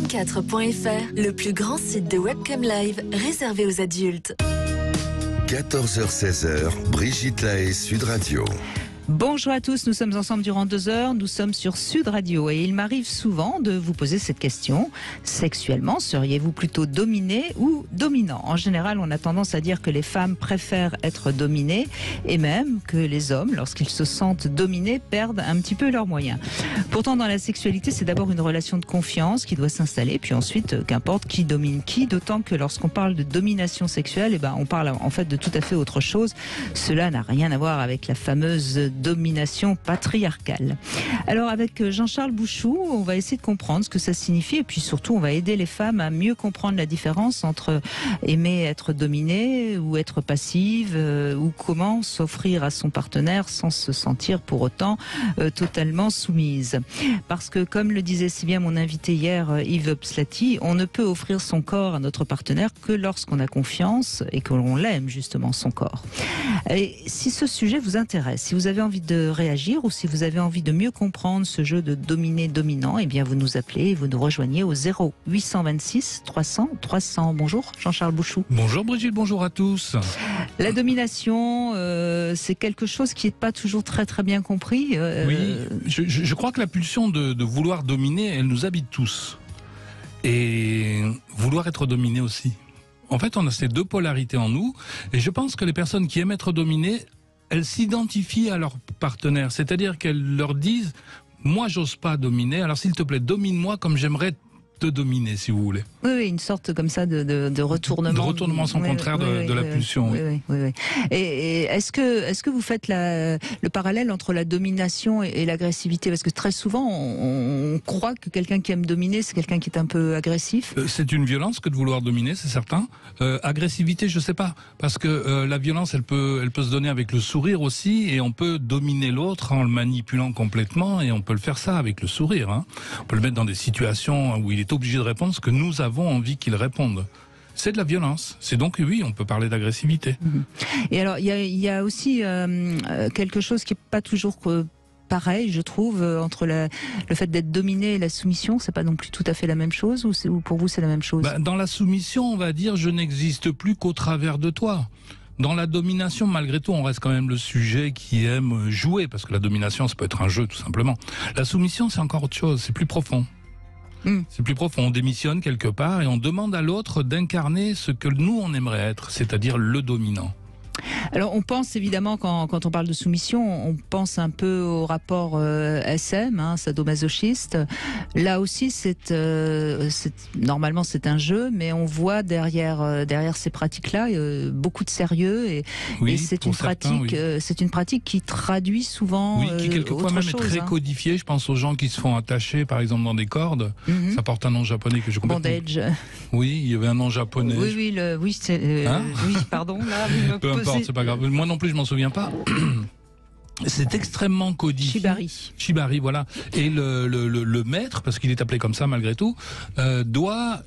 France24.fr, le plus grand site de webcam live réservé aux adultes. 14h-16h, Brigitte Lahaie, Sud Radio. Bonjour à tous, nous sommes ensemble durant 2 heures, nous sommes sur Sud Radio et il m'arrive souvent de vous poser cette question. Sexuellement, seriez-vous plutôt dominé ou dominant ? En général, on a tendance à dire que les femmes préfèrent être dominées et même que les hommes, lorsqu'ils se sentent dominés, perdent un petit peu leurs moyens. Pourtant, dans la sexualité, c'est d'abord une relation de confiance qui doit s'installer, puis ensuite, qu'importe qui domine qui, d'autant que lorsqu'on parle de domination sexuelle, on parle en fait de tout à fait autre chose. Cela n'a rien à voir avec la fameuse domination patriarcale. Alors avec Jean-Charles Bouchou, on va essayer de comprendre ce que ça signifie et puis surtout on va aider les femmes à mieux comprendre la différence entre aimer être dominée ou être passive ou comment s'offrir à son partenaire sans se sentir pour autant totalement soumise. Parce que comme le disait si bien mon invité hier Yves Pslati, on ne peut offrir son corps à notre partenaire que lorsqu'on a confiance et que l'on l'aime justement son corps. Et si ce sujet vous intéresse, si vous avez envie de réagir ou si vous avez envie de mieux comprendre ce jeu de dominé-dominant, eh bien vous nous appelez et vous nous rejoignez au 0826 300 300. Bonjour Jean-Charles Bouchou. Bonjour Brigitte, bonjour à tous. La domination, c'est quelque chose qui n'est pas toujours très très bien compris. Oui, je crois que la pulsion de vouloir dominer, elle nous habite tous. Et vouloir être dominé aussi. En fait, on a ces deux polarités en nous et je pense que les personnes qui aiment être dominées, elles s'identifient à leur partenaire, c'est-à-dire qu'elles leur disent « moi j'ose pas dominer, alors s'il te plaît domine-moi comme j'aimerais te dominer si vous voulez ». Oui, une sorte comme ça de retournement. De retournement son contraire de la pulsion. Oui. Et est-ce que vous faites le parallèle entre la domination et l'agressivité ? Parce que très souvent, on croit que quelqu'un qui aime dominer, c'est quelqu'un qui est un peu agressif. C'est une violence que de vouloir dominer, c'est certain. Agressivité, je sais pas. Parce que la violence, elle peut se donner avec le sourire aussi, et on peut dominer l'autre en le manipulant complètement, et on peut le faire ça avec le sourire. Hein. On peut le mettre dans des situations où il est obligé de répondre ce que nous avons envie qu'il réponde. C'est de la violence. C'est donc, oui, on peut parler d'agressivité. Et alors, il y a aussi quelque chose qui n'est pas toujours pareil, je trouve, entre le fait d'être dominé et la soumission. C'est pas non plus tout à fait la même chose, ou pour vous, c'est la même chose ? Dans la soumission, on va dire « je n'existe plus qu'au travers de toi ». Dans la domination, malgré tout, on reste quand même le sujet qui aime jouer, parce que la domination, ça peut être un jeu, tout simplement. La soumission, c'est encore autre chose, c'est plus profond. C'est plus profond, on démissionne quelque part et on demande à l'autre d'incarner ce que nous on aimerait être, c'est-à-dire le dominant. Alors on pense évidemment quand on parle de soumission, on pense un peu au rapport SM, sadomasochiste. Là aussi normalement c'est un jeu, mais on voit derrière ces pratiques-là beaucoup de sérieux et c'est une pratique qui traduit souvent qui quelquefois même est très codifiée. Je pense aux gens qui se font attacher par exemple dans des cordes. Ça porte un nom japonais que je comprends. Bondage. Oui, il y avait un nom japonais. Pardon là. Peu importe, c'est pas grave. Moi non plus, je m'en souviens pas. C'est extrêmement codifié. Shibari, voilà. Et le maître, parce qu'il est appelé comme ça malgré tout, doit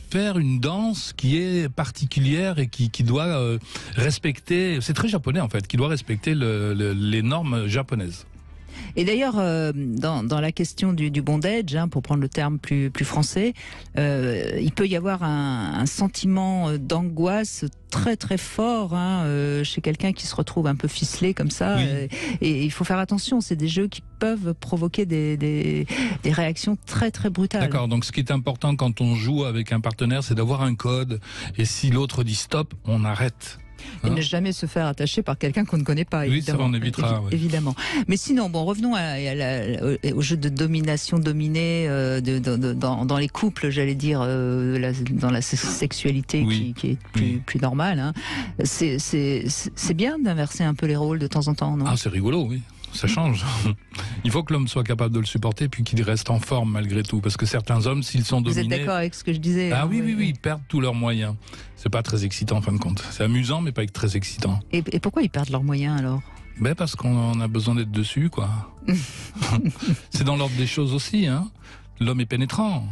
faire une danse qui est particulière et qui doit respecter. C'est très japonais en fait, qui doit respecter les normes japonaises. Et d'ailleurs, dans la question du bondage, pour prendre le terme plus français, il peut y avoir un sentiment d'angoisse très très fort chez quelqu'un qui se retrouve un peu ficelé comme ça. Et il faut faire attention, c'est des jeux qui peuvent provoquer des réactions très très brutales. D'accord, donc ce qui est important quand on joue avec un partenaire, c'est d'avoir un code. Et si l'autre dit stop, on arrête. Et ne jamais se faire attacher par quelqu'un qu'on ne connaît pas, évidemment. Oui, ça on évitera. Évidemment. Mais sinon, revenons au jeu de domination, dominé dans les couples, j'allais dire, dans la sexualité qui est plus normale. C'est bien d'inverser un peu les rôles de temps en temps, non ? Ah, c'est rigolo, oui. Ça change. Il faut que l'homme soit capable de le supporter puis qu'il reste en forme malgré tout. Parce que certains hommes, s'ils sont dominés... Vous êtes d'accord avec ce que je disais ? Ah oui, ils perdent tous leurs moyens. C'est pas très excitant en fin de compte. C'est amusant mais pas très excitant. Et pourquoi ils perdent leurs moyens alors ? Parce qu'on a besoin d'être dessus, quoi. C'est dans l'ordre des choses aussi, L'homme est pénétrant.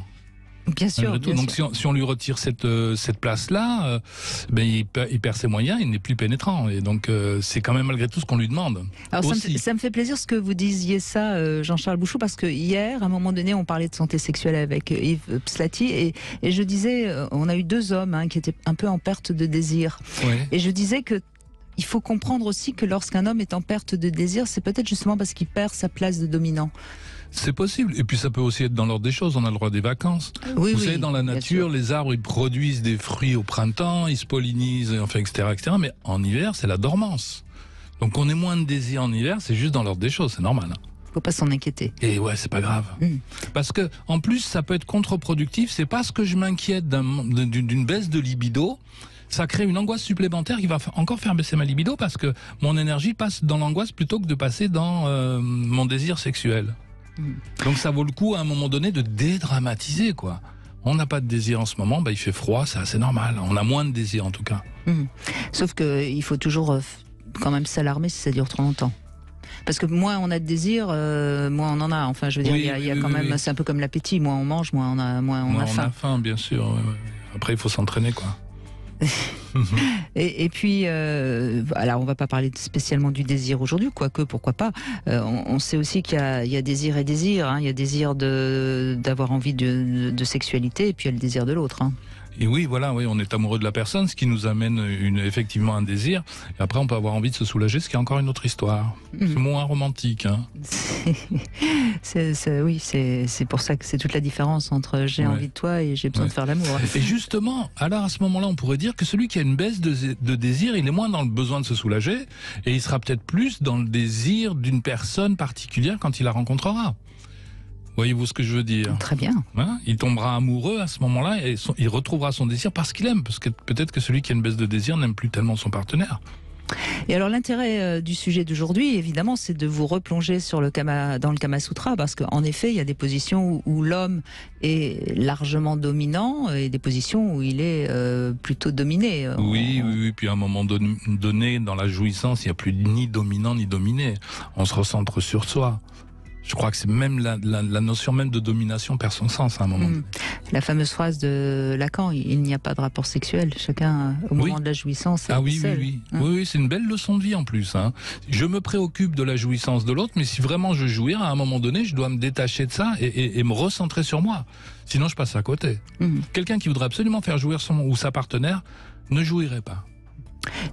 Bien sûr. Malgré tout. Donc si on lui retire cette place-là, il perd ses moyens, il n'est plus pénétrant. Et donc c'est quand même malgré tout ce qu'on lui demande. Alors ça me fait plaisir ce que vous disiez ça, Jean-Charles Bouchou, parce que hier, à un moment donné, on parlait de santé sexuelle avec Yves Pslati, et je disais, on a eu 2 hommes qui étaient un peu en perte de désir. Ouais. Et je disais que il faut comprendre aussi que lorsqu'un homme est en perte de désir, c'est peut-être justement parce qu'il perd sa place de dominant. C'est possible. Et puis ça peut aussi être dans l'ordre des choses. On a le droit des vacances. Oui, vous savez, dans la nature, les arbres, ils produisent des fruits au printemps, ils se pollinisent, enfin, etc., etc. Mais en hiver, c'est la dormance. Donc on est moins de désir en hiver, c'est juste dans l'ordre des choses, c'est normal. Faut pas s'en inquiéter. Et ouais, c'est pas grave. Parce que, en plus, ça peut être contre-productif. C'est parce que je m'inquiète d'une baisse de libido. Ça crée une angoisse supplémentaire qui va encore faire baisser ma libido parce que mon énergie passe dans l'angoisse plutôt que de passer dans mon désir sexuel. Donc ça vaut le coup à un moment donné de dédramatiser, quoi. On n'a pas de désir en ce moment, il fait froid, c'est assez normal. On a moins de désir en tout cas. Sauf qu'il faut toujours quand même s'alarmer si ça dure trop longtemps. Parce que moins on a de désir, moins on en a. Enfin, je veux dire, il y a quand même, c'est un peu comme l'appétit. Moins on mange, moins on a faim. On a faim, bien sûr. Après, il faut s'entraîner, quoi. Et puis, alors on va pas parler spécialement du désir aujourd'hui, quoique pourquoi pas. On sait aussi qu'il y a désir et désir. Il y a désir d'avoir envie de sexualité, et puis il y a le désir de l'autre. Et oui, voilà, on est amoureux de la personne, ce qui nous amène effectivement un désir. Et après, on peut avoir envie de se soulager, ce qui est encore une autre histoire. C'est moins romantique. Oui, c'est pour ça que c'est toute la différence entre j'ai envie de toi et j'ai besoin de faire l'amour. Et justement, alors à ce moment-là, on pourrait dire que celui qui a une baisse de désir, il est moins dans le besoin de se soulager, et il sera peut-être plus dans le désir d'une personne particulière quand il la rencontrera. Voyez-vous ce que je veux dire? Très bien. Il tombera amoureux à ce moment-là et il retrouvera son désir parce qu'il aime. Parce que peut-être que celui qui a une baisse de désir n'aime plus tellement son partenaire. Et alors l'intérêt du sujet d'aujourd'hui, évidemment, c'est de vous replonger dans le Kama Sutra, parce qu'en effet, il y a des positions où l'homme est largement dominant et des positions où il est plutôt dominé. Oui. Puis à un moment donné, dans la jouissance, il n'y a plus ni dominant ni dominé. On se recentre sur soi. Je crois que c'est même la notion même de domination perd son sens à un moment. La fameuse phrase de Lacan, il n'y a pas de rapport sexuel, chacun au moment de la jouissance est seul. Oui, c'est une belle leçon de vie en plus. Je me préoccupe de la jouissance de l'autre, mais si vraiment je veux jouir, à un moment donné, je dois me détacher de ça et me recentrer sur moi. Sinon, je passe à côté. Quelqu'un qui voudrait absolument faire jouir son ou sa partenaire ne jouirait pas.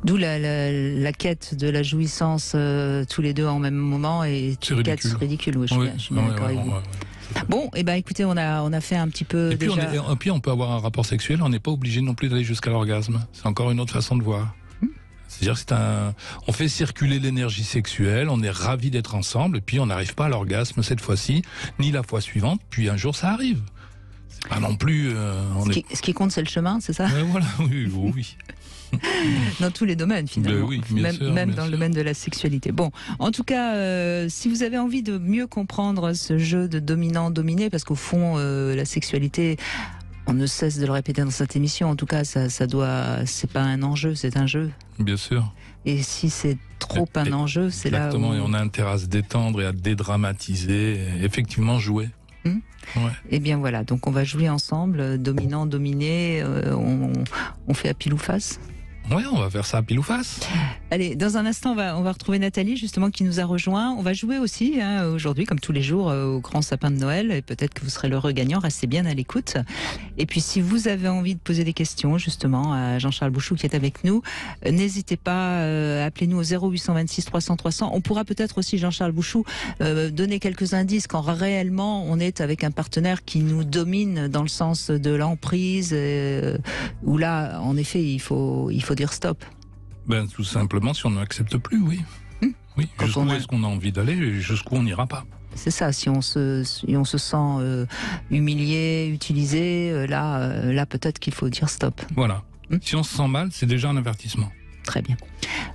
D'où la quête de la jouissance tous les deux en même moment est une quête ridicule. Je suis bien d'accord avec vous. Bon, écoutez, on a fait un petit peu et puis déjà... Et puis on peut avoir un rapport sexuel, on n'est pas obligé non plus d'aller jusqu'à l'orgasme. C'est encore une autre façon de voir. C'est-à-dire on fait circuler l'énergie sexuelle, on est ravis d'être ensemble, et puis on n'arrive pas à l'orgasme cette fois-ci, ni la fois suivante, puis un jour ça arrive. C'est pas non plus... Ce qui compte, c'est le chemin, c'est ça? Voilà, oui. Dans tous les domaines finalement, même dans le domaine de la sexualité. Bon, en tout cas, si vous avez envie de mieux comprendre ce jeu de dominant-dominé, parce qu'au fond, la sexualité, on ne cesse de le répéter dans cette émission, en tout cas, c'est pas un enjeu, c'est un jeu. Bien sûr. Et si c'est trop un enjeu, c'est là où... Exactement, et on a intérêt à se détendre et à dédramatiser, et effectivement jouer. Et bien voilà, donc on va jouer ensemble, dominant, dominé, on fait à pile ou face. Oui, on va faire ça à pile ou face. Allez, dans un instant, on va retrouver Nathalie, justement, qui nous a rejoint. On va jouer aussi, aujourd'hui, comme tous les jours, au grand sapin de Noël. Et peut-être que vous serez l'heureux gagnant. Restez bien à l'écoute. Et puis, si vous avez envie de poser des questions, justement, à Jean-Charles Bouchou, qui est avec nous, n'hésitez pas, appelez-nous au 0826 300 300. On pourra peut-être aussi, Jean-Charles Bouchou, donner quelques indices quand réellement on est avec un partenaire qui nous domine dans le sens de l'emprise, où là, en effet, il faut dire stop. Tout simplement, si on n'accepte plus, oui. Oui. Jusqu'où est-ce qu'on a envie d'aller et jusqu'où on n'ira pas. C'est ça, si on se sent humilié, utilisé, là peut-être qu'il faut dire stop. Voilà. Si on se sent mal, c'est déjà un avertissement. Très bien.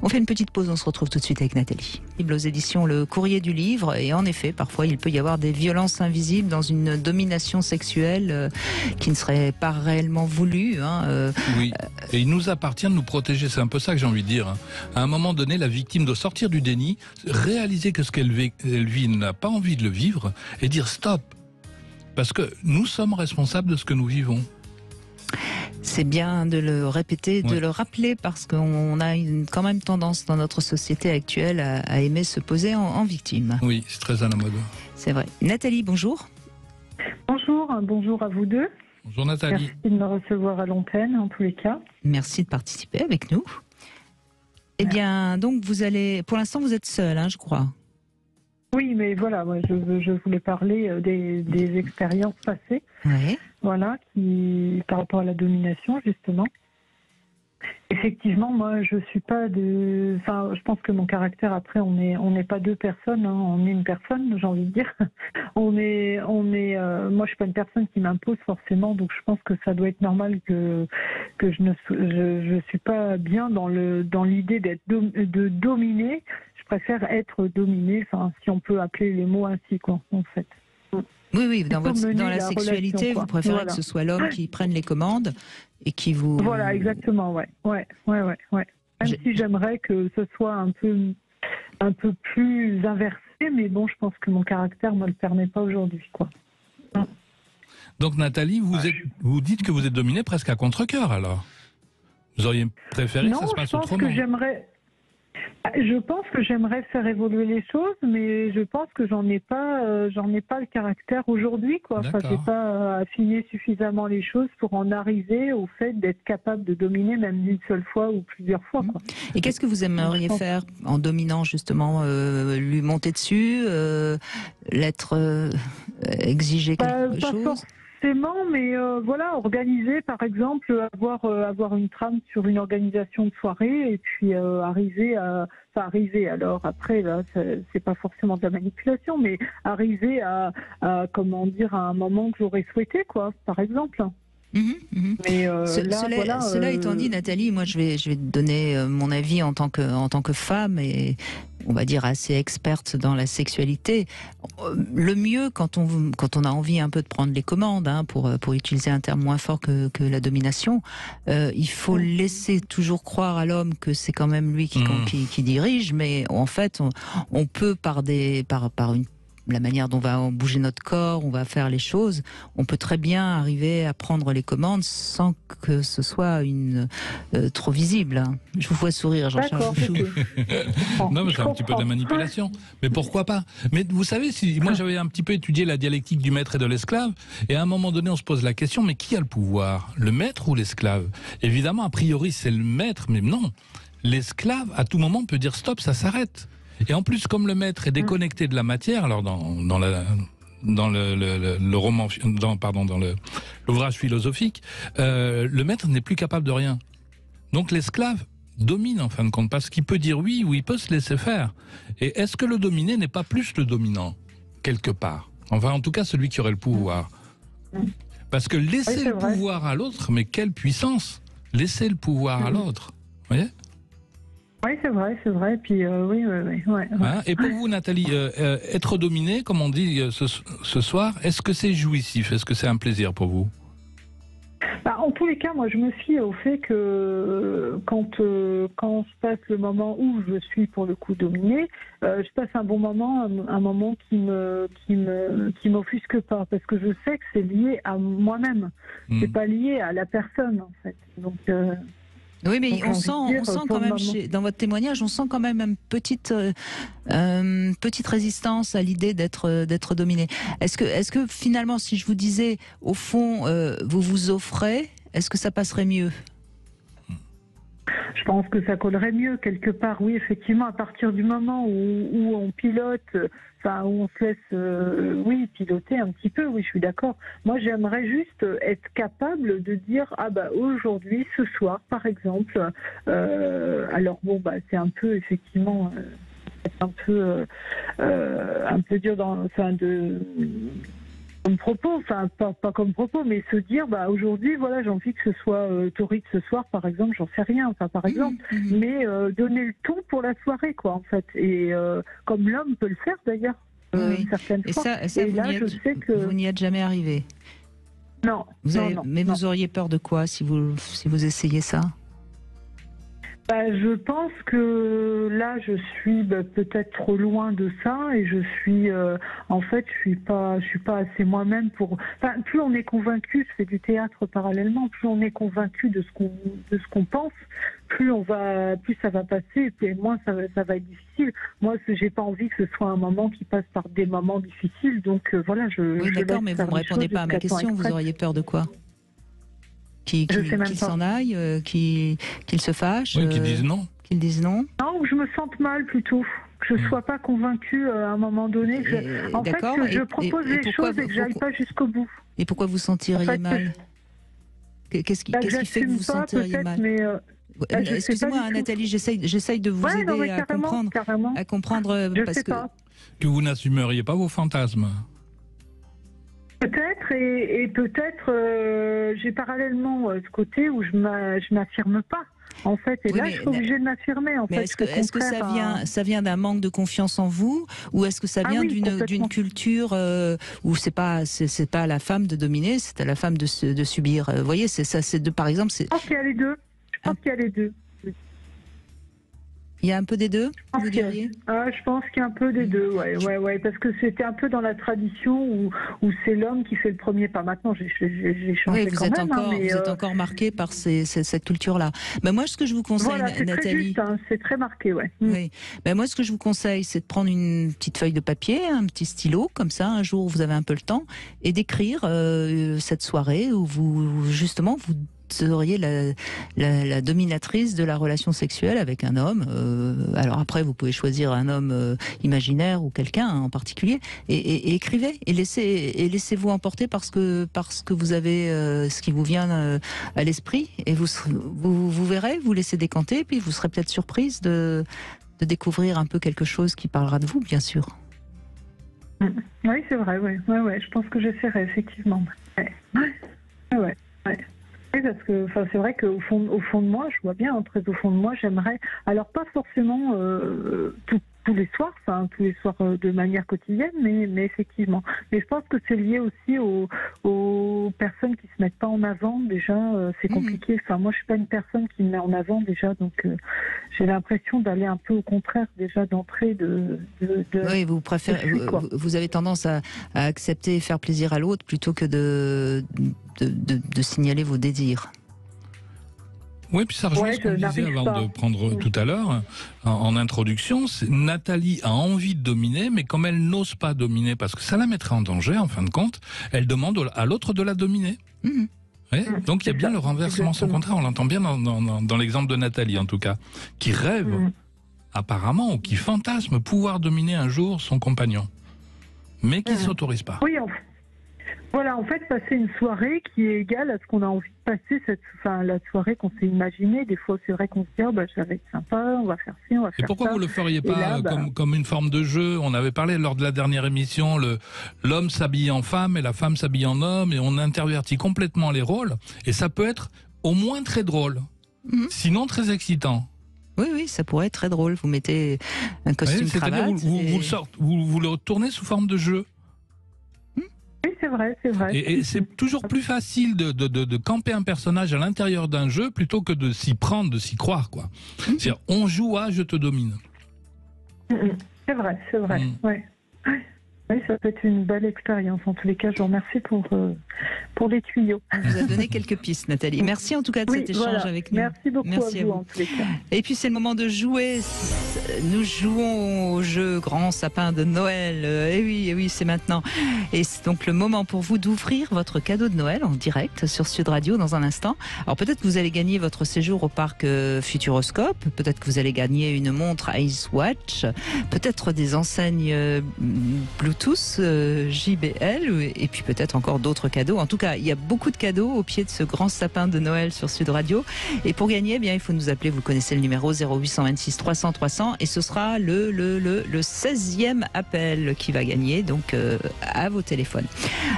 On fait une petite pause, on se retrouve tout de suite avec Nathalie. Aux éditions Le Courrier du Livre, et en effet, parfois il peut y avoir des violences invisibles dans une domination sexuelle qui ne serait pas réellement voulue. Oui, et il nous appartient de nous protéger, c'est un peu ça que j'ai envie de dire. À un moment donné, la victime doit sortir du déni, réaliser que ce qu'elle vit n'a pas envie de le vivre, et dire stop. Parce que nous sommes responsables de ce que nous vivons. C'est bien de le répéter, de le rappeler, parce qu'on a quand même tendance dans notre société actuelle à aimer se poser en victime. Oui, c'est très à la mode. C'est vrai. Nathalie, bonjour. Bonjour à vous deux. Bonjour Nathalie. Merci de me recevoir à l'antenne en tous les cas. Merci de participer avec nous. Eh bien, donc pour l'instant vous êtes seule, je crois. Oui, mais voilà, je voulais parler des expériences passées. Oui. Voilà, par rapport à la domination, justement. Effectivement, moi, je suis pas je pense que mon caractère, après, on n'est pas deux personnes, on est une personne, j'ai envie de dire. Moi, je suis pas une personne qui m'impose forcément, donc je pense que ça doit être normal que je suis pas bien dans l'idée de dominer. Je préfère être dominée, si on peut appeler les mots ainsi, quoi, en fait. Oui, dans la sexualité, relation, vous préférez voilà. que ce soit l'homme qui prenne les commandes et qui vous... Voilà, exactement, ouais. Même si j'aimerais que ce soit un peu plus inversé, mais bon, je pense que mon caractère me le permet pas aujourd'hui, quoi. Donc Nathalie, vous dites que vous êtes dominée presque à contre-cœur, alors. Vous auriez préféré que ça se passe autrement? Je pense que j'aimerais faire évoluer les choses, mais je pense que j'en ai pas le caractère aujourd'hui, quoi. Enfin, j'ai pas affiné suffisamment les choses pour en arriver au fait d'être capable de dominer même d'une seule fois ou plusieurs fois, quoi. Et qu'est-ce que vous aimeriez faire en dominant, justement, lui monter dessus, exiger quelque chose? Mais organiser, par exemple, avoir une trame sur une organisation de soirée et puis arriver. Alors après, là, c'est pas forcément de la manipulation, mais arriver à un moment que j'aurais souhaité, quoi, par exemple. Mais cela étant dit, Nathalie, moi je vais te donner mon avis en tant que femme et on va dire assez experte dans la sexualité. Le mieux quand on a envie un peu de prendre les commandes, pour utiliser un terme moins fort que la domination, il faut laisser toujours croire à l'homme que c'est quand même lui qui dirige, mais en fait on peut par la manière dont on va bouger notre corps, on va faire les choses, on peut très bien arriver à prendre les commandes sans que ce soit trop visible. Je vous vois sourire, Jean-Charles Chouchou. Non, mais c'est un petit peu de la manipulation. Mais pourquoi pas? Mais vous savez, moi j'avais un petit peu étudié la dialectique du maître et de l'esclave, et à un moment donné on se pose la question, mais qui a le pouvoir? Le maître ou l'esclave? Évidemment, a priori c'est le maître, mais non. L'esclave, à tout moment, peut dire stop, ça s'arrête. Et en plus, comme le maître est déconnecté de la matière, alors dans le roman, dans l'ouvrage philosophique, le maître n'est plus capable de rien. Donc l'esclave domine en fin de compte, parce qu'il peut dire oui ou il peut se laisser faire. Et est-ce que le dominé n'est pas plus le dominant, quelque part? Enfin, en tout cas, celui qui aurait le pouvoir. Parce que laisser le pouvoir à l'autre, mais quelle puissance! Laisser le pouvoir à l'autre, vous voyez? Oui, c'est vrai. Puis oui. Et pour vous, Nathalie, être dominée, comme on dit ce soir, est-ce que c'est jouissif? Est-ce que c'est un plaisir pour vous? En tous les cas, moi, je me fie au fait que quand se passe le moment où je suis pour le coup dominée, je passe un bon moment, un moment qui m'offusque pas, parce que je sais que c'est lié à moi-même. C'est pas lié à la personne, en fait. Donc oui, mais on sent quand même, dans votre témoignage, on sent quand même une petite résistance à l'idée d'être dominé. Est-ce que finalement, si je vous disais, au fond, vous vous offrez, est-ce que ça passerait mieux? Je pense que ça collerait mieux quelque part, oui, effectivement, à partir du moment où on pilote, où on se laisse, piloter un petit peu, oui, je suis d'accord. Moi, j'aimerais juste être capable de dire, aujourd'hui, ce soir, par exemple, c'est un peu, effectivement, un peu dur comme propos, pas comme propos, mais se dire, aujourd'hui, voilà, j'ai envie que ce soit torride ce soir, par exemple, j'en sais rien, par exemple, mais donner le ton pour la soirée, quoi, en fait, et comme l'homme peut le faire, d'ailleurs, certaines fois. Et là, je sais que vous n'y êtes jamais arrivé. Non. Vous auriez peur de quoi si vous essayez ça? Je pense que là, je suis peut-être trop loin de ça et je suis, en fait, je suis pas assez moi-même pour. Enfin, plus on est convaincu, je fais du théâtre parallèlement, plus on est convaincu de ce qu'on pense, plus ça va passer et moins ça va être difficile. Moi, j'ai pas envie que ce soit un moment qui passe par des moments difficiles, donc voilà, Oui, d'accord, mais vous ne me répondez pas à ma question. Vous auriez peur de quoi? Qu'il s'en aille, qu'il se fâche, qu'il dise non. Qu'il dise non. Non, ou que je me sente mal plutôt. Que je ne sois pas convaincue à un moment donné. En fait, que je propose des choses et que je n'aille pas jusqu'au bout. Et pourquoi vous sentiriez mal? Qu'est-ce qui fait que vous sentiriez mal? Excusez-moi, Nathalie, j'essaye de vous aider à comprendre parce que vous n'assumeriez pas vos fantasmes. Peut-être, et peut-être j'ai parallèlement ce côté où je m'affirme pas. En fait, et là, je suis obligée de m'affirmer. En fait, est-ce que ça vient d'un manque de confiance en vous, ou est-ce que ça vient d'une culture où c'est pas à la femme de dominer, c'est à la femme de subir? Vous voyez, par exemple. Je pense qu'il y a les deux. Il y a un peu des deux, vous diriez? Je pense qu'il y a un peu des deux, ouais, parce que c'était un peu dans la tradition où c'est l'homme qui fait le premier pas. Maintenant, j'ai changé vous êtes encore marqué par cette culture-là. Moi, ce que je vous conseille, Nathalie... C'est très marqué, ouais. Oui. Moi, ce que je vous conseille, c'est de prendre une petite feuille de papier, un petit stylo, comme ça, un jour où vous avez un peu le temps, et d'écrire cette soirée où vous seriez la dominatrice de la relation sexuelle avec un homme. Alors après, vous pouvez choisir un homme imaginaire ou quelqu'un en particulier, et écrivez, et laissez-vous emporter parce que vous avez ce qui vous vient à l'esprit, et vous verrez, vous laissez décanter, et puis vous serez peut-être surprise de découvrir un peu quelque chose qui parlera de vous, bien sûr. Oui, c'est vrai, ouais, je pense que j'essaierai, effectivement. Ouais. Oui, parce que c'est vrai qu'au fond de moi, je vois bien, très au fond de moi, j'aimerais, alors pas forcément tous les soirs, de manière quotidienne, mais effectivement. Mais je pense que c'est lié aussi aux personnes qui se mettent pas en avant. Déjà, c'est compliqué. Moi, je suis pas une personne qui me met en avant déjà, donc j'ai l'impression d'aller un peu au contraire déjà d'entrée de oui, vous préférez, vous avez tendance à accepter et faire plaisir à l'autre plutôt que de signaler vos désirs. Oui, puis ça rejoint ce qu'on disait avant de prendre tout à l'heure, en introduction. Nathalie a envie de dominer, mais comme elle n'ose pas dominer, parce que ça la mettrait en danger, en fin de compte, elle demande à l'autre de la dominer. Oui, donc il y a bien le renversement, son contraire. On l'entend bien dans l'exemple de Nathalie, en tout cas, qui rêve, apparemment, ou qui fantasme pouvoir dominer un jour son compagnon, mais qui ne s'autorise pas. Oui, voilà, en fait, passer une soirée qui est égale à ce qu'on a envie de passer, la soirée qu'on s'est imaginée. Des fois, c'est vrai qu'on se dit, ça va être sympa, on va faire ci, on va faire ça. Et pourquoi vous ne le feriez pas comme une forme de jeu? On avait parlé lors de la dernière émission, l'homme s'habille en femme et la femme s'habille en homme, et on intervertit complètement les rôles. Et ça peut être au moins très drôle, sinon très excitant. Oui, ça pourrait être très drôle. Vous mettez un costume cravate. Vous le tournez sous forme de jeu. Oui, c'est vrai. Et c'est toujours plus facile de camper un personnage à l'intérieur d'un jeu plutôt que de s'y prendre, de s'y croire, quoi. C'est-à-dire, on joue à je te domine. C'est vrai. Ouais. Oui, ça peut être une belle expérience. En tous les cas, je vous remercie pour les tuyaux. On vous a donné quelques pistes, Nathalie. Merci en tout cas de cet échange avec nous. Merci beaucoup à vous, en tous les cas. Et puis c'est le moment de jouer. Nous jouons au jeu Grand Sapin de Noël. Et oui, c'est maintenant. Et c'est donc le moment pour vous d'ouvrir votre cadeau de Noël en direct sur Sud Radio dans un instant. Alors peut-être que vous allez gagner votre séjour au parc Futuroscope. Peut-être que vous allez gagner une montre Icewatch. Peut-être des enseignes Bluetooth JBL, et puis peut-être encore d'autres cadeaux. En tout cas, il y a beaucoup de cadeaux au pied de ce grand sapin de Noël sur Sud Radio. Et pour gagner, il faut nous appeler. Vous connaissez le numéro 0826 300 300, et ce sera le 16e appel qui va gagner, donc à vos téléphones.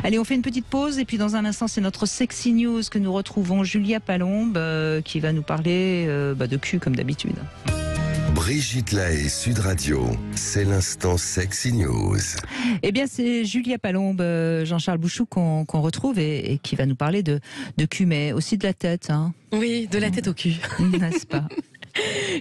Allez, on fait une petite pause, et puis dans un instant, c'est notre Sexy News que nous retrouvons Julia Palombe qui va nous parler de cul comme d'habitude. Brigitte Lahaie, Sud Radio, c'est l'instant Sexy News. Eh bien, c'est Julia Palombe, Jean-Charles Bouchou qu'on retrouve et qui va nous parler de cul, mais aussi de la tête. Oui, de la tête au cul. N'est-ce pas?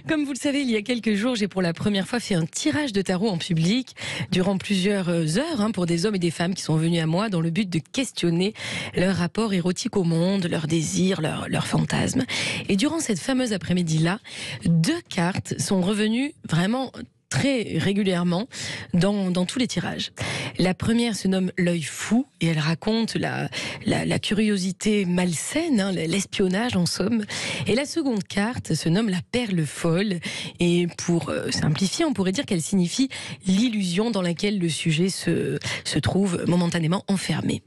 Comme vous le savez, il y a quelques jours, j'ai pour la première fois fait un tirage de tarot en public durant plusieurs heures pour des hommes et des femmes qui sont venus à moi dans le but de questionner leur rapport érotique au monde, leurs désirs, leurs fantasmes. Et durant cette fameuse après-midi-là, 2 cartes sont revenues vraiment très régulièrement dans tous les tirages. La première se nomme l'œil fou et elle raconte la curiosité malsaine, l'espionnage en somme. Et la seconde carte se nomme la perle folle et pour simplifier, on pourrait dire qu'elle signifie l'illusion dans laquelle le sujet se trouve momentanément enfermé.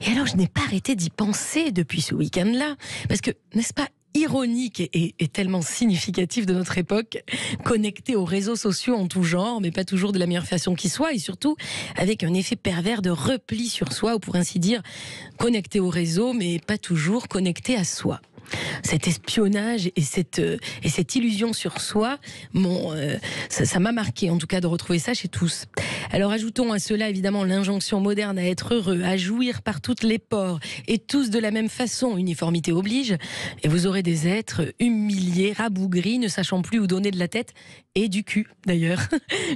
Et alors je n'ai pas arrêté d'y penser depuis ce week-end-là parce que, n'est-ce pas, ironique et tellement significatif de notre époque, connecté aux réseaux sociaux en tout genre, mais pas toujours de la meilleure façon qui soit, et surtout avec un effet pervers de repli sur soi, ou pour ainsi dire, connecté au réseau, mais pas toujours connecté à soi. Cet espionnage et cette illusion sur soi, ça m'a marqué en tout cas de retrouver ça chez tous. Alors ajoutons à cela évidemment l'injonction moderne à être heureux, à jouir par toutes les pores et tous de la même façon, uniformité oblige, et vous aurez des êtres humiliés, rabougris, ne sachant plus où donner de la tête et du cul d'ailleurs.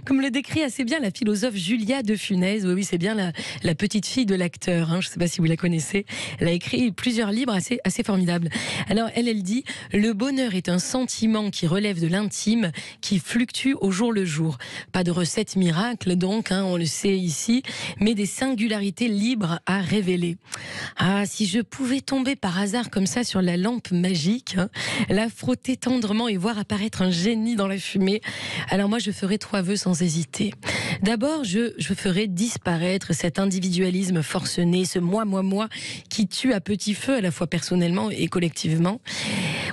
Comme le décrit assez bien la philosophe Julia de Funès, oui c'est bien la petite fille de l'acteur, je ne sais pas si vous la connaissez, elle a écrit plusieurs livres assez formidables. Alors elle dit « Le bonheur est un sentiment qui relève de l'intime, qui fluctue au jour le jour. Pas de recette miracle donc, on le sait ici, mais des singularités libres à révéler. » Ah, si je pouvais tomber par hasard comme ça sur la lampe magique, la frotter tendrement et voir apparaître un génie dans la fumée, alors moi je ferais 3 vœux sans hésiter. D'abord, je ferais disparaître cet individualisme forcené, ce moi qui tue à petit feu à la fois personnellement et collectivement.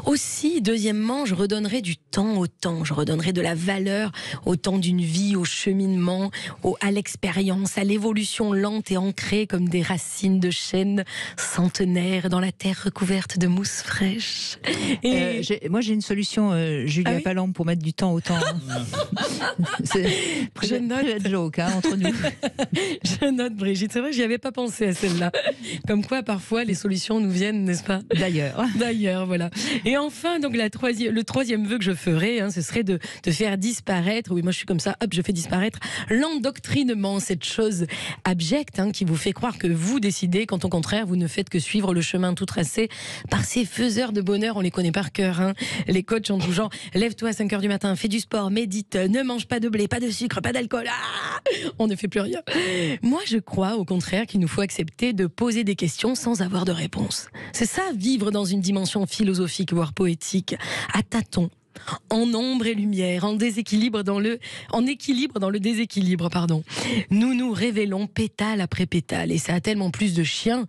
Aussi, deuxièmement, je redonnerai du temps au temps, je redonnerai de la valeur au temps d'une vie, au cheminement, à l'expérience, à l'évolution lente et ancrée comme des racines de chêne centenaires dans la terre recouverte de mousse fraîche. Et moi j'ai une solution, Julia oui Palombe, pour mettre du temps au temps. Je note. Joke, entre nous. Je note, Brigitte, c'est vrai que j'y avais pas pensé à celle-là. Comme quoi parfois les solutions nous viennent, n'est-ce pas ? D'ailleurs, voilà. Et enfin, donc le troisième vœu que je ferais, ce serait de faire disparaître, oui moi je suis comme ça, hop, je fais disparaître l'endoctrinement, cette chose abjecte qui vous fait croire que vous décidez quand au contraire vous ne faites que suivre le chemin tout tracé par ces faiseurs de bonheur, on les connaît par cœur, les coachs en tout genre, lève-toi à 5h du matin, fais du sport, médite, ne mange pas de blé, pas de sucre, pas d'alcool, on ne fait plus rien. Moi je crois au contraire qu'il nous faut accepter de poser des questions sans avoir de réponse. C'est ça, vivre dans une dimension philosophique, voire poétique, à tâtons, en ombre et lumière, en équilibre dans le déséquilibre, pardon. Nous nous révélons pétale après pétale, et ça a tellement plus de chien,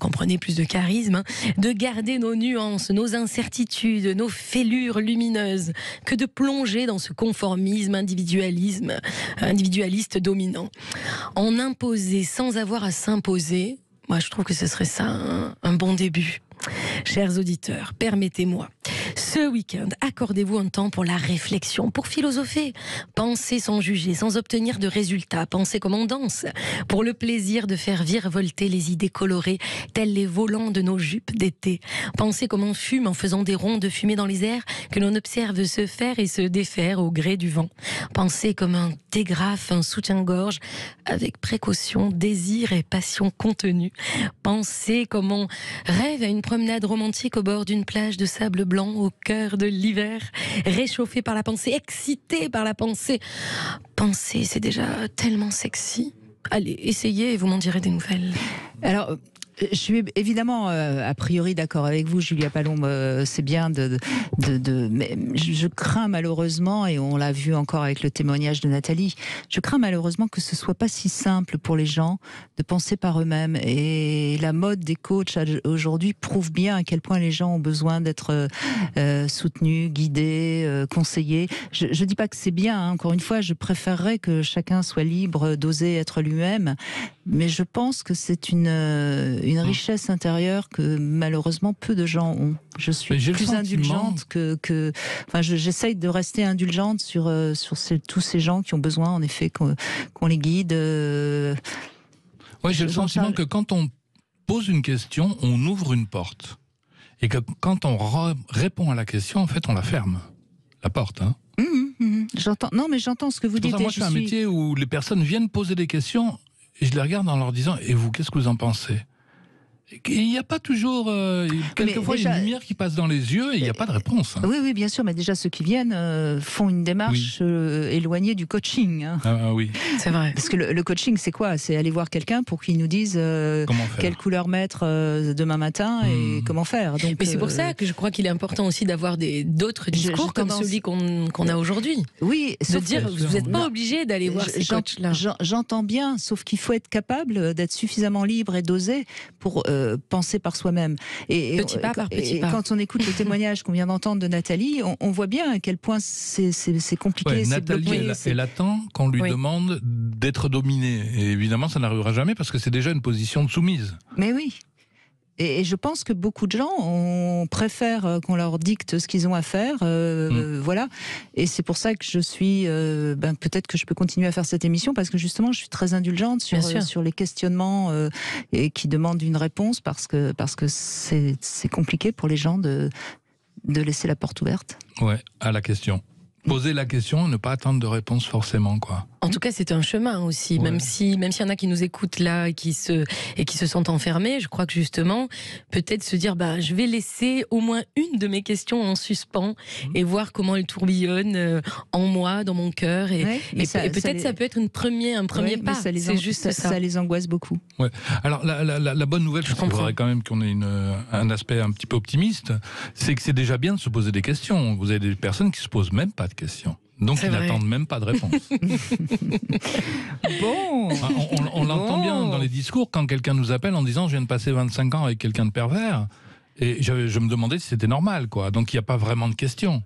comprenez, plus de charisme, de garder nos nuances, nos incertitudes, nos fêlures lumineuses, que de plonger dans ce conformisme individualiste dominant. En imposer sans avoir à s'imposer, moi je trouve que ce serait ça un bon début. Chers auditeurs, permettez-moi, ce week-end, accordez-vous un temps pour la réflexion, pour philosopher, penser sans juger, sans obtenir de résultats, penser comme on danse, pour le plaisir de faire virevolter les idées colorées, tels les volants de nos jupes d'été, penser comme on fume en faisant des ronds de fumée dans les airs que l'on observe se faire et se défaire au gré du vent, penser comme un dégrafe, un soutien-gorge, avec précaution, désir et passion contenue, penser comme on rêve à une promenade romantique au bord d'une plage de sable blanc au cœur de l'hiver, réchauffé par la pensée, excité par la pensée. Penser, c'est déjà tellement sexy. Allez, essayez et vous m'en direz des nouvelles. Alors, je suis évidemment a priori d'accord avec vous, Julia Palombe. C'est bien mais je crains malheureusement, et on l'a vu encore avec le témoignage de Nathalie, je crains malheureusement que ce soit pas si simple pour les gens de penser par eux-mêmes. Et la mode des coachs aujourd'hui prouve bien à quel point les gens ont besoin d'être soutenus, guidés, conseillés. Je dis pas que c'est bien, encore une fois, je préférerais que chacun soit libre d'oser être lui-même, mais je pense que c'est une richesse intérieure que malheureusement peu de gens ont. Je suis plus indulgente j'essaye de rester indulgente sur tous ces gens qui ont besoin en effet qu'on les guide. Oui, j'ai le sentiment que quand on pose une question, on ouvre une porte. Et que quand on répond à la question, en fait, on la ferme. la porte. Hein. J'entends. Non, mais j'entends ce que vous C'est pour dites. ça, moi, je fais un métier où les personnes viennent poser des questions et je les regarde en leur disant « Et vous, qu'est-ce que vous en pensez ?» Il n'y a pas toujours... quelquefois, il y a une lumière qui passe dans les yeux et il n'y a pas de réponse. Hein. Oui, bien sûr, mais déjà, ceux qui viennent font une démarche éloignée du coaching. Hein. Oui. C'est vrai. Parce que le coaching, c'est quoi? C'est aller voir quelqu'un pour qu'il nous dise quelle couleur mettre demain matin et comment faire. Donc, mais c'est pour ça que je crois qu'il est important aussi d'avoir d'autres discours comme celui qu'on a aujourd'hui. Oui, de dire, vous n'êtes pas obligé d'aller voir ces coachs-là. J'entends bien, sauf qu'il faut être capable d'être suffisamment libre et d'oser pour penser par soi-même. Petit pas par petit pas. Quand on écoute le témoignage qu'on vient d'entendre de Nathalie, on voit bien à quel point c'est compliqué. Ouais, Nathalie, elle attend qu'on lui demande d'être dominée. Et évidemment, ça n'arrivera jamais parce que c'est déjà une position de soumise. Mais oui. Et je pense que beaucoup de gens préfèrent qu'on leur dicte ce qu'ils ont à faire, voilà. Et c'est pour ça que je suis, peut-être que je peux continuer à faire cette émission parce que justement, je suis très indulgente sur les questionnements et qui demandent une réponse parce que c'est compliqué pour les gens de laisser la porte ouverte. Ouais, à la question. Poser la question, ne pas attendre de réponse forcément, quoi. En tout cas, c'est un chemin aussi, même s'il y en a qui nous écoutent là et qui se sentent enfermés, je crois que justement, peut-être se dire, je vais laisser au moins une de mes questions en suspens et voir comment elle tourbillonne en moi, dans mon cœur, et peut-être ça peut être un premier pas. C'est juste ça. Ça les angoisse beaucoup. Ouais. Alors la bonne nouvelle, je voudrais quand même qu'on ait un aspect un petit peu optimiste, c'est que c'est déjà bien de se poser des questions. Vous avez des personnes qui se posent même pas de questions. Donc ils n'attendent même pas de réponse. Bon. On l'entend bien dans les discours quand quelqu'un nous appelle en disant « je viens de passer 25 ans avec quelqu'un de pervers ». Et je me demandais si c'était normal, quoi. Donc il n'y a pas vraiment de question.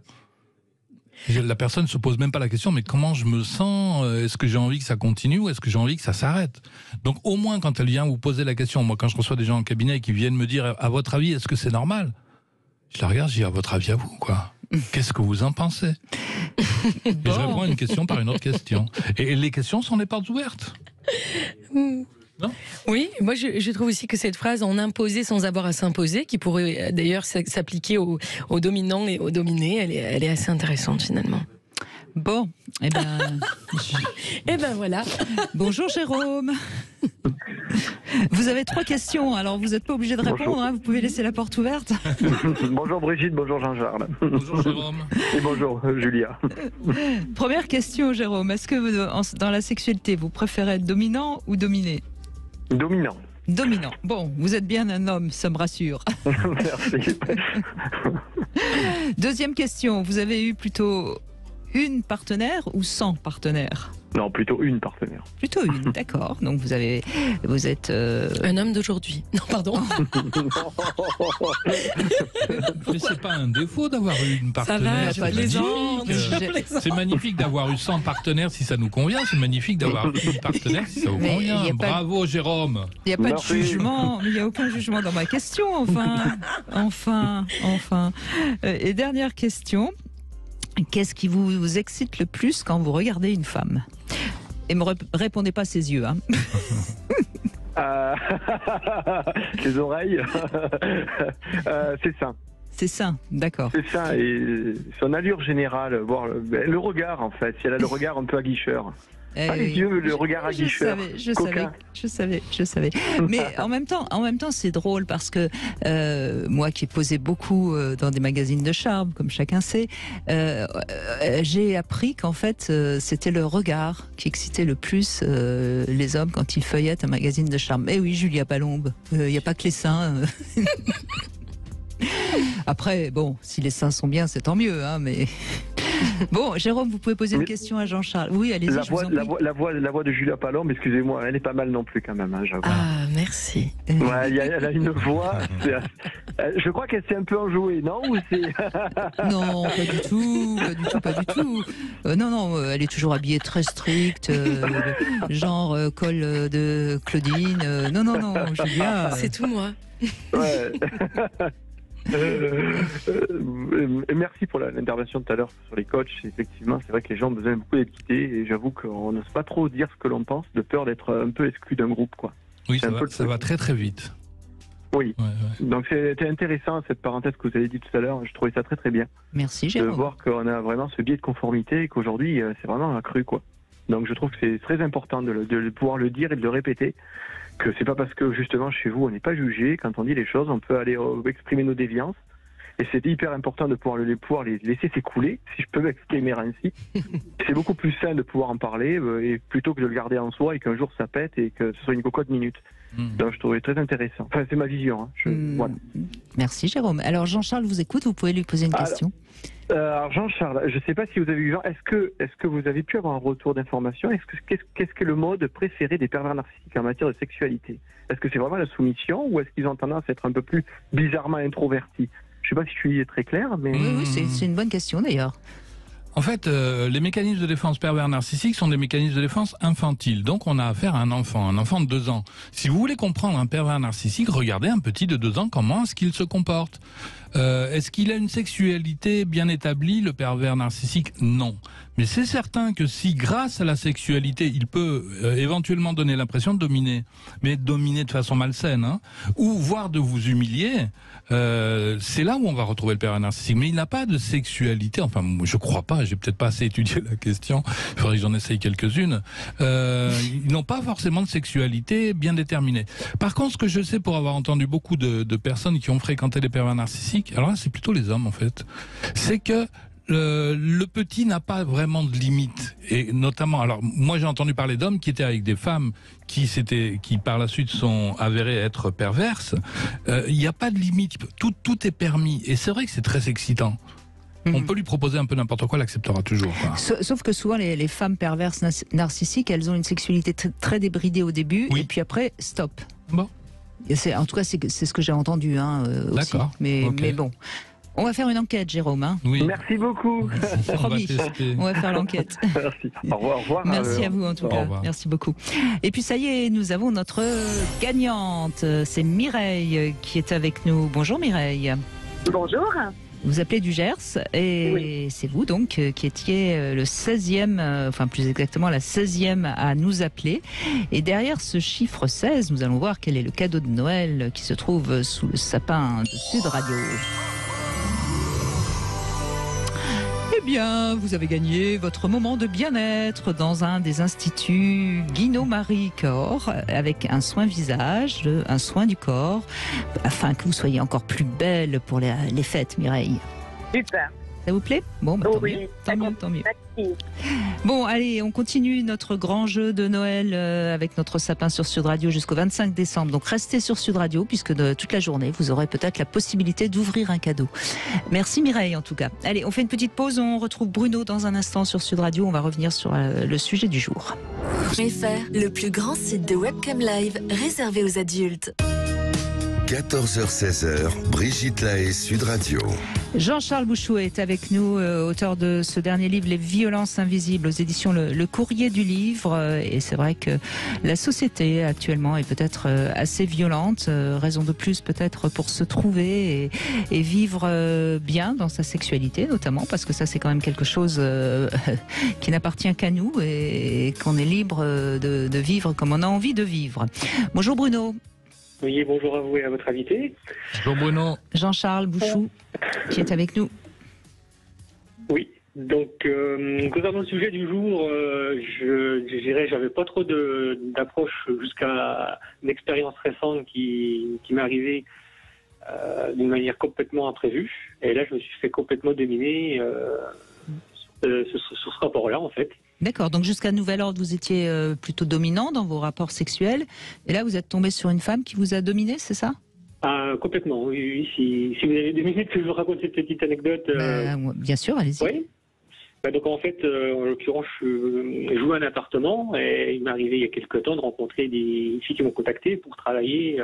La personne ne se pose même pas la question « mais comment je me sens ? Est-ce que j'ai envie que ça continue ou est-ce que j'ai envie que ça s'arrête ?» Donc au moins quand elle vient vous poser la question, moi quand je reçois des gens en cabinet qui viennent me dire « à votre avis, est-ce que c'est normal ?» Je la regarde, je dis « à votre avis à vous, quoi. Qu'est-ce que vous en pensez ?» Et je réponds à une question par une autre question. Et les questions sont les portes ouvertes. Non ? Oui, moi je trouve aussi que cette phrase « en imposer sans avoir à s'imposer », qui pourrait d'ailleurs s'appliquer aux dominants et aux dominés, elle est assez intéressante finalement. Bon, et voilà. Bonjour Jérôme. Vous avez 3 questions, alors vous n'êtes pas obligé de répondre, hein, vous pouvez laisser la porte ouverte. Bonjour Brigitte, bonjour Jean-Charles. Bonjour Jérôme. Et bonjour Julia. Première question Jérôme, est-ce que dans la sexualité, vous préférez être dominant ou dominé ? Dominant. Dominant. Bon, vous êtes bien un homme, ça me rassure. Merci. Deuxième question, vous avez eu plutôt une partenaire ou 100 partenaires ? Non, plutôt une partenaire. Plutôt une, d'accord. Donc vous êtes un homme d'aujourd'hui. Non, pardon. Mais c'est pas un défaut d'avoir eu une partenaire. Ça va, c'est magnifique d'avoir eu 100 partenaires si ça nous convient. C'est magnifique d'avoir eu une partenaire si ça vous convient. Bravo Jérôme. Il n'y a pas de jugement. Il n'y a aucun jugement dans ma question. Enfin. Et dernière question. Qu'est-ce qui vous excite le plus quand vous regardez une femme ? Et ne me répondez pas ses yeux. Hein. Les oreilles. C'est ça. C'est ça, d'accord. C'est ça, et son allure générale, voire le regard en fait, si elle a le regard un peu aguicheur. Les yeux, le regard aguicheur. Je savais. Mais en même temps, c'est drôle parce que moi qui ai posé beaucoup dans des magazines de charme, comme chacun sait, j'ai appris qu'en fait, c'était le regard qui excitait le plus les hommes quand ils feuillettent un magazine de charme. Eh oui, Julia Palombe, il n'y a pas que les seins. Après, bon, si les seins sont bien, c'est tant mieux, hein, mais... Bon, Jérôme, vous pouvez poser une question à Jean-Charles. Oui, allez-y, la voix de Julia Palombe, excusez-moi, elle est pas mal non plus quand même, hein, j'avoue. Ah, merci. Ouais, elle a une voix... je crois qu'elle s'est un peu enjouée, non ou Non, pas du tout. Non, elle est toujours habillée très stricte, genre col de Claudine. Non, Julia... C'est tout moi. Ouais. Merci pour l'intervention tout à l'heure sur les coachs. Effectivement, c'est vrai que les gens ont besoin beaucoup d'être guidés et j'avoue qu'on n'ose pas trop dire ce que l'on pense de peur d'être un peu exclu d'un groupe, quoi. Oui, ça va très très vite. Oui. Ouais. Donc c'était intéressant cette parenthèse que vous avez dit tout à l'heure. Je trouvais ça très très bien. Merci De Jérôme. voir qu'on a vraiment ce biais de conformité et qu'aujourd'hui c'est vraiment accru, quoi. Donc je trouve que c'est très important de pouvoir le dire et de le répéter. Que c'est pas parce que justement chez vous on n'est pas jugé, quand on dit les choses, on peut aller exprimer nos déviances. Et c'est hyper important de pouvoir les laisser s'écouler, si je peux m'exprimer ainsi. C'est beaucoup plus sain de pouvoir en parler, et plutôt que de le garder en soi et qu'un jour ça pète et que ce soit une cocotte minute. Donc je trouvais très intéressant. Enfin, c'est ma vision. Voilà. Merci Jérôme. Alors Jean-Charles vous écoute, vous pouvez lui poser une question. Alors Jean-Charles, je ne sais pas si vous avez eu est-ce que vous avez pu avoir un retour d'information? Qu'est-ce que le mode préféré des pervers narcissiques en matière de sexualité? Est-ce que c'est vraiment la soumission ou est-ce qu'ils ont tendance à être un peu plus bizarrement introvertis? Je ne sais pas si je suis très clair, mais... Oui, c'est une bonne question d'ailleurs. En fait, les mécanismes de défense pervers narcissiques sont des mécanismes de défense infantiles. Donc, on a affaire à un enfant de 2 ans. Si vous voulez comprendre un pervers narcissique, regardez un petit de 2 ans, comment est-ce qu'il se comporte. Est-ce qu'il a une sexualité bien établie, le pervers narcissique? Non. Mais c'est certain que si, grâce à la sexualité, il peut éventuellement donner l'impression de dominer, mais dominer de façon malsaine, hein, ou voire de vous humilier, c'est là où on va retrouver le pervers narcissique. Mais il n'a pas de sexualité, enfin, je crois pas, j'ai peut-être pas assez étudié la question, il faudrait que j'en essaye quelques-unes. Ils n'ont pas forcément de sexualité bien déterminée. Par contre, ce que je sais pour avoir entendu beaucoup de personnes qui ont fréquenté les pervers narcissiques, alors là, c'est plutôt les hommes en fait, c'est que le petit n'a pas vraiment de limite, et notamment, alors moi j'ai entendu parler d'hommes qui étaient avec des femmes qui par la suite sont avérées être perverses. Il n'y a pas de limite, tout est permis, et c'est vrai que c'est très excitant. On peut lui proposer un peu n'importe quoi, elle acceptera toujours. Sauf que souvent les femmes perverses narcissiques, elles ont une sexualité très débridée au début, et puis après stop. Bon. En tout cas c'est ce que j'ai entendu aussi. D'accord. Mais bon. On va faire une enquête, Jérôme. Hein. Oui. Merci beaucoup. Promis, on va faire l'enquête. Merci. Au revoir. Merci à vous en tout cas. Merci beaucoup. Et puis ça y est, nous avons notre gagnante. C'est Mireille qui est avec nous. Bonjour Mireille. Bonjour. Vous appelez du Gers et c'est vous donc qui étiez le 16e, enfin plus exactement la 16e à nous appeler. Et derrière ce chiffre 16, nous allons voir quel est le cadeau de Noël qui se trouve sous le sapin de Sud Radio. Eh bien, vous avez gagné votre moment de bien-être dans un des instituts Guinaud-Marie Corps avec un soin visage, un soin du corps, afin que vous soyez encore plus belle pour les fêtes, Mireille. Super. Ça vous plaît? Bon, bah, tant mieux. Merci. Bon, allez, on continue notre grand jeu de Noël avec notre sapin sur Sud Radio jusqu'au 25 décembre. Donc restez sur Sud Radio puisque toute la journée, vous aurez peut-être la possibilité d'ouvrir un cadeau. Merci Mireille en tout cas. Allez, on fait une petite pause, on retrouve Bruno dans un instant sur Sud Radio. On va revenir sur le sujet du jour. FR, le plus grand site de webcam live réservé aux adultes. 14h-16h, Brigitte Lahaie, Sud Radio. Jean-Charles Bouchou est avec nous, auteur de ce dernier livre, Les violences invisibles, aux éditions Le Courrier du Livre. Et c'est vrai que la société actuellement est peut-être assez violente, raison de plus peut-être pour se trouver et vivre bien dans sa sexualité notamment, parce que ça c'est quand même quelque chose qui n'appartient qu'à nous et qu'on est libre de vivre comme on a envie de vivre. Bonjour Bruno. Oui, bonjour à vous et à votre invité. Bonjour Bruno. Jean-Charles Bouchou qui est avec nous. Oui, donc concernant le sujet du jour, je dirais j'avais pas trop d'approche jusqu'à une expérience récente qui m'est arrivée d'une manière complètement imprévue. Et là, je me suis fait complètement dominer sur ce rapport-là, en fait. D'accord, donc jusqu'à nouvel ordre, vous étiez plutôt dominant dans vos rapports sexuels. Et là, vous êtes tombé sur une femme qui vous a dominé, c'est ça? Complètement, oui. Si vous avez 2 minutes que je vous raconte cette petite anecdote. Bien sûr, allez-y. Oui. Donc en fait, en l'occurrence, je jouais à un appartement et il m'est arrivé il y a quelques temps de rencontrer des filles qui m'ont contacté pour travailler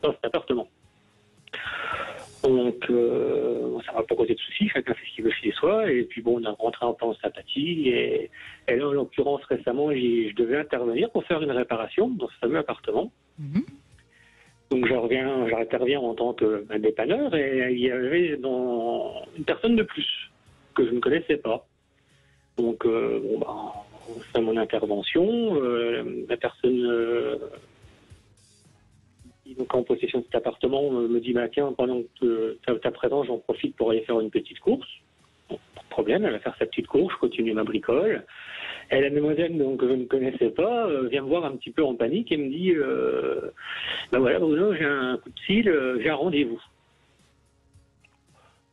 dans cet appartement. Donc, ça m'a pas causé de soucis, chacun fait ce qu'il veut chez soi, et puis bon, on a rentré un peu en sympathie, et là, en l'occurrence, récemment, je devais intervenir pour faire une réparation dans ce fameux appartement. Donc, j'interviens en tant que dépanneur, et il y avait une personne de plus, que je ne connaissais pas. Donc, on fait mon intervention, la personne donc en possession de cet appartement, me dit bah, tiens, pendant que ta présence, j'en profite pour aller faire une petite course. Bon, pas de problème, elle va faire sa petite course, je continue ma bricole. Et la demoiselle donc, que je ne connaissais pas vient me voir un petit peu en panique et me dit bah voilà Bruno, j'ai un coup de fil, j'ai un rendez-vous.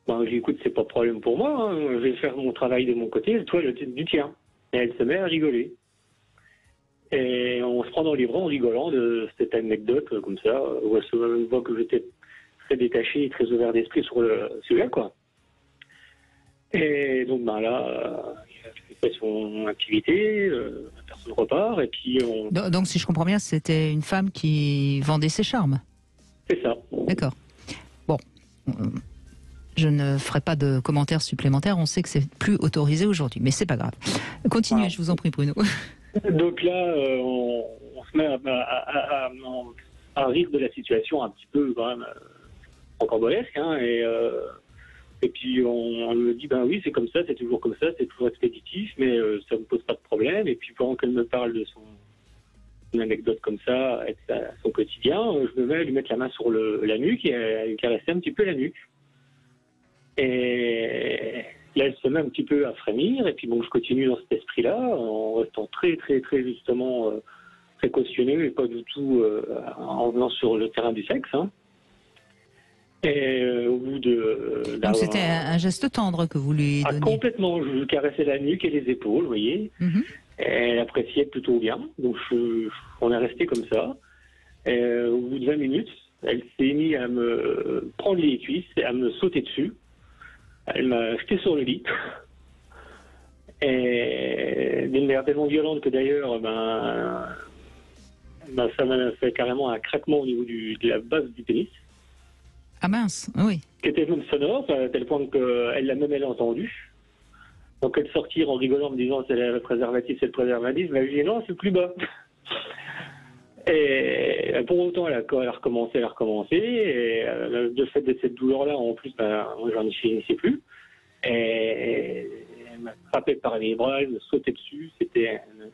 Ben, je dis écoute, c'est pas de problème pour moi, hein, je vais faire mon travail de mon côté, toi du tien. Et elle se met à rigoler. Et on se prend dans les bras en rigolant de cette anecdote comme ça, où elle se voit que j'étais très détaché et très ouvert d'esprit sur le sujet, quoi. Et donc ben là, il a fait son activité, la personne repart, et puis on... Donc, si je comprends bien, c'était une femme qui vendait ses charmes. C'est ça. D'accord. Bon, je ne ferai pas de commentaires supplémentaires. On sait que c'est plus autorisé aujourd'hui, mais c'est pas grave. Continuez, je vous en prie, Bruno. Donc là, on se met à rire de la situation un petit peu quand même rocambolesque, hein, et puis on me dit ben oui, c'est comme ça, c'est toujours comme ça, c'est toujours expéditif, mais ça me pose pas de problème. Et puis pendant qu'elle me parle de une anecdote comme ça, et de son quotidien, je me mets à lui mettre la main sur la nuque et à lui caresser un petit peu la nuque. Et là, elle se met un petit peu à frémir, et puis bon, je continue dans cet esprit-là, en restant très, très, très justement précautionneux et pas du tout en venant sur le terrain du sexe. Hein. Et au bout de... Donc c'était un geste tendre que vous lui donniez. Complètement, je lui caressais la nuque et les épaules, vous voyez. Mm-hmm. Elle appréciait plutôt bien, donc on est resté comme ça. Et au bout de 20 minutes, elle s'est mise à me prendre les cuisses et à me sauter dessus. Elle m'a jeté sur le lit. Et d'une manière tellement violente que d'ailleurs, ça m'a fait carrément un craquement au niveau de la base du pénis. Ah mince, oui. Qui était même sonore, à tel point qu'elle l'a même entendu. Donc elle sortit en rigolant, en me disant c'est le préservatif, c'est le préservatif. Mais je lui ai dit non, c'est plus bas. Et pour autant, elle a recommencé. Et de fait de cette douleur-là, en plus, moi, j'en finissais plus. Et elle m'a frappé par les bras, elle me sautait dessus. C'était un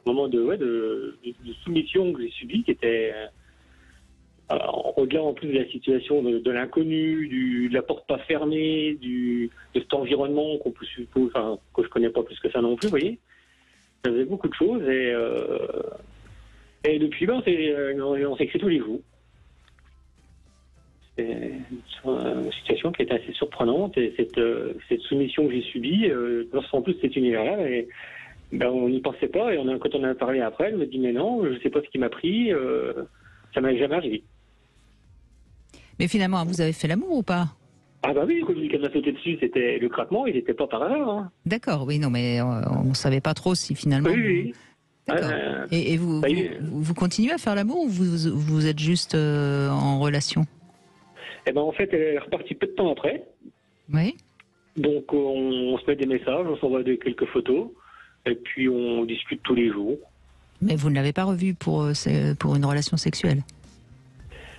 moment de soumission que j'ai subi, qui était au-delà en plus de la situation de l'inconnu, de la porte pas fermée, de cet environnement que je connais pas plus que ça non plus, vous voyez. Ça faisait beaucoup de choses et depuis, on s'écrit tous les jours. C'est une situation qui est assez surprenante, et cette soumission que j'ai subie, en plus cet univers-là, on n'y pensait pas, et quand on en a parlé après, elle me dit mais non, je ne sais pas ce qui m'a pris, ça m'est jamais arrivé. Mais finalement, vous avez fait l'amour ou pas ? Ah bah oui, quand elle m'a sauté dessus, c'était le craquement, il n'était pas par hasard. Hein. D'accord, oui, non, mais on ne savait pas trop si finalement... Oui. D'accord. Et vous continuez à faire l'amour ou vous êtes juste en relation ? Eh ben en fait, elle est repartie peu de temps après. Oui. Donc on se met des messages, on s'envoie quelques photos, et puis on discute tous les jours. Mais vous ne l'avez pas revue pour une relation sexuelle ?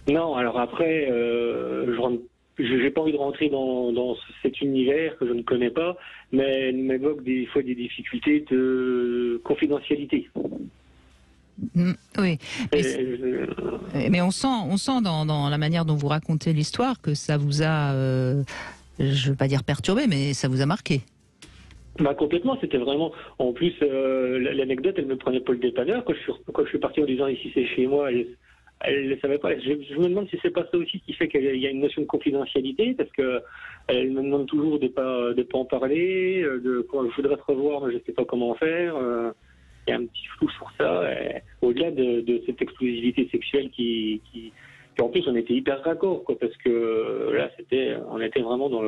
Non, alors après, je n'ai pas envie de rentrer dans cet univers que je ne connais pas, mais elle m'évoque des fois des difficultés de confidentialité. Oui, mais on sent dans la manière dont vous racontez l'histoire que ça vous a, je ne veux pas dire perturbé, mais ça vous a marqué. Complètement, c'était vraiment... En plus, l'anecdote, elle me prenait pas le dépanneur. Quand je suis parti en disant ici c'est chez moi, elle ne savait pas. Je me demande si c'est pas ça aussi qui fait qu'il y a une notion de confidentialité, parce que elle me demande toujours de pas en parler, quand je voudrais te revoir, mais je sais pas comment faire. Il y a un petit flou sur ça. Au-delà de cette exclusivité sexuelle qui en plus on était hyper raccord, quoi, parce que là on était vraiment dans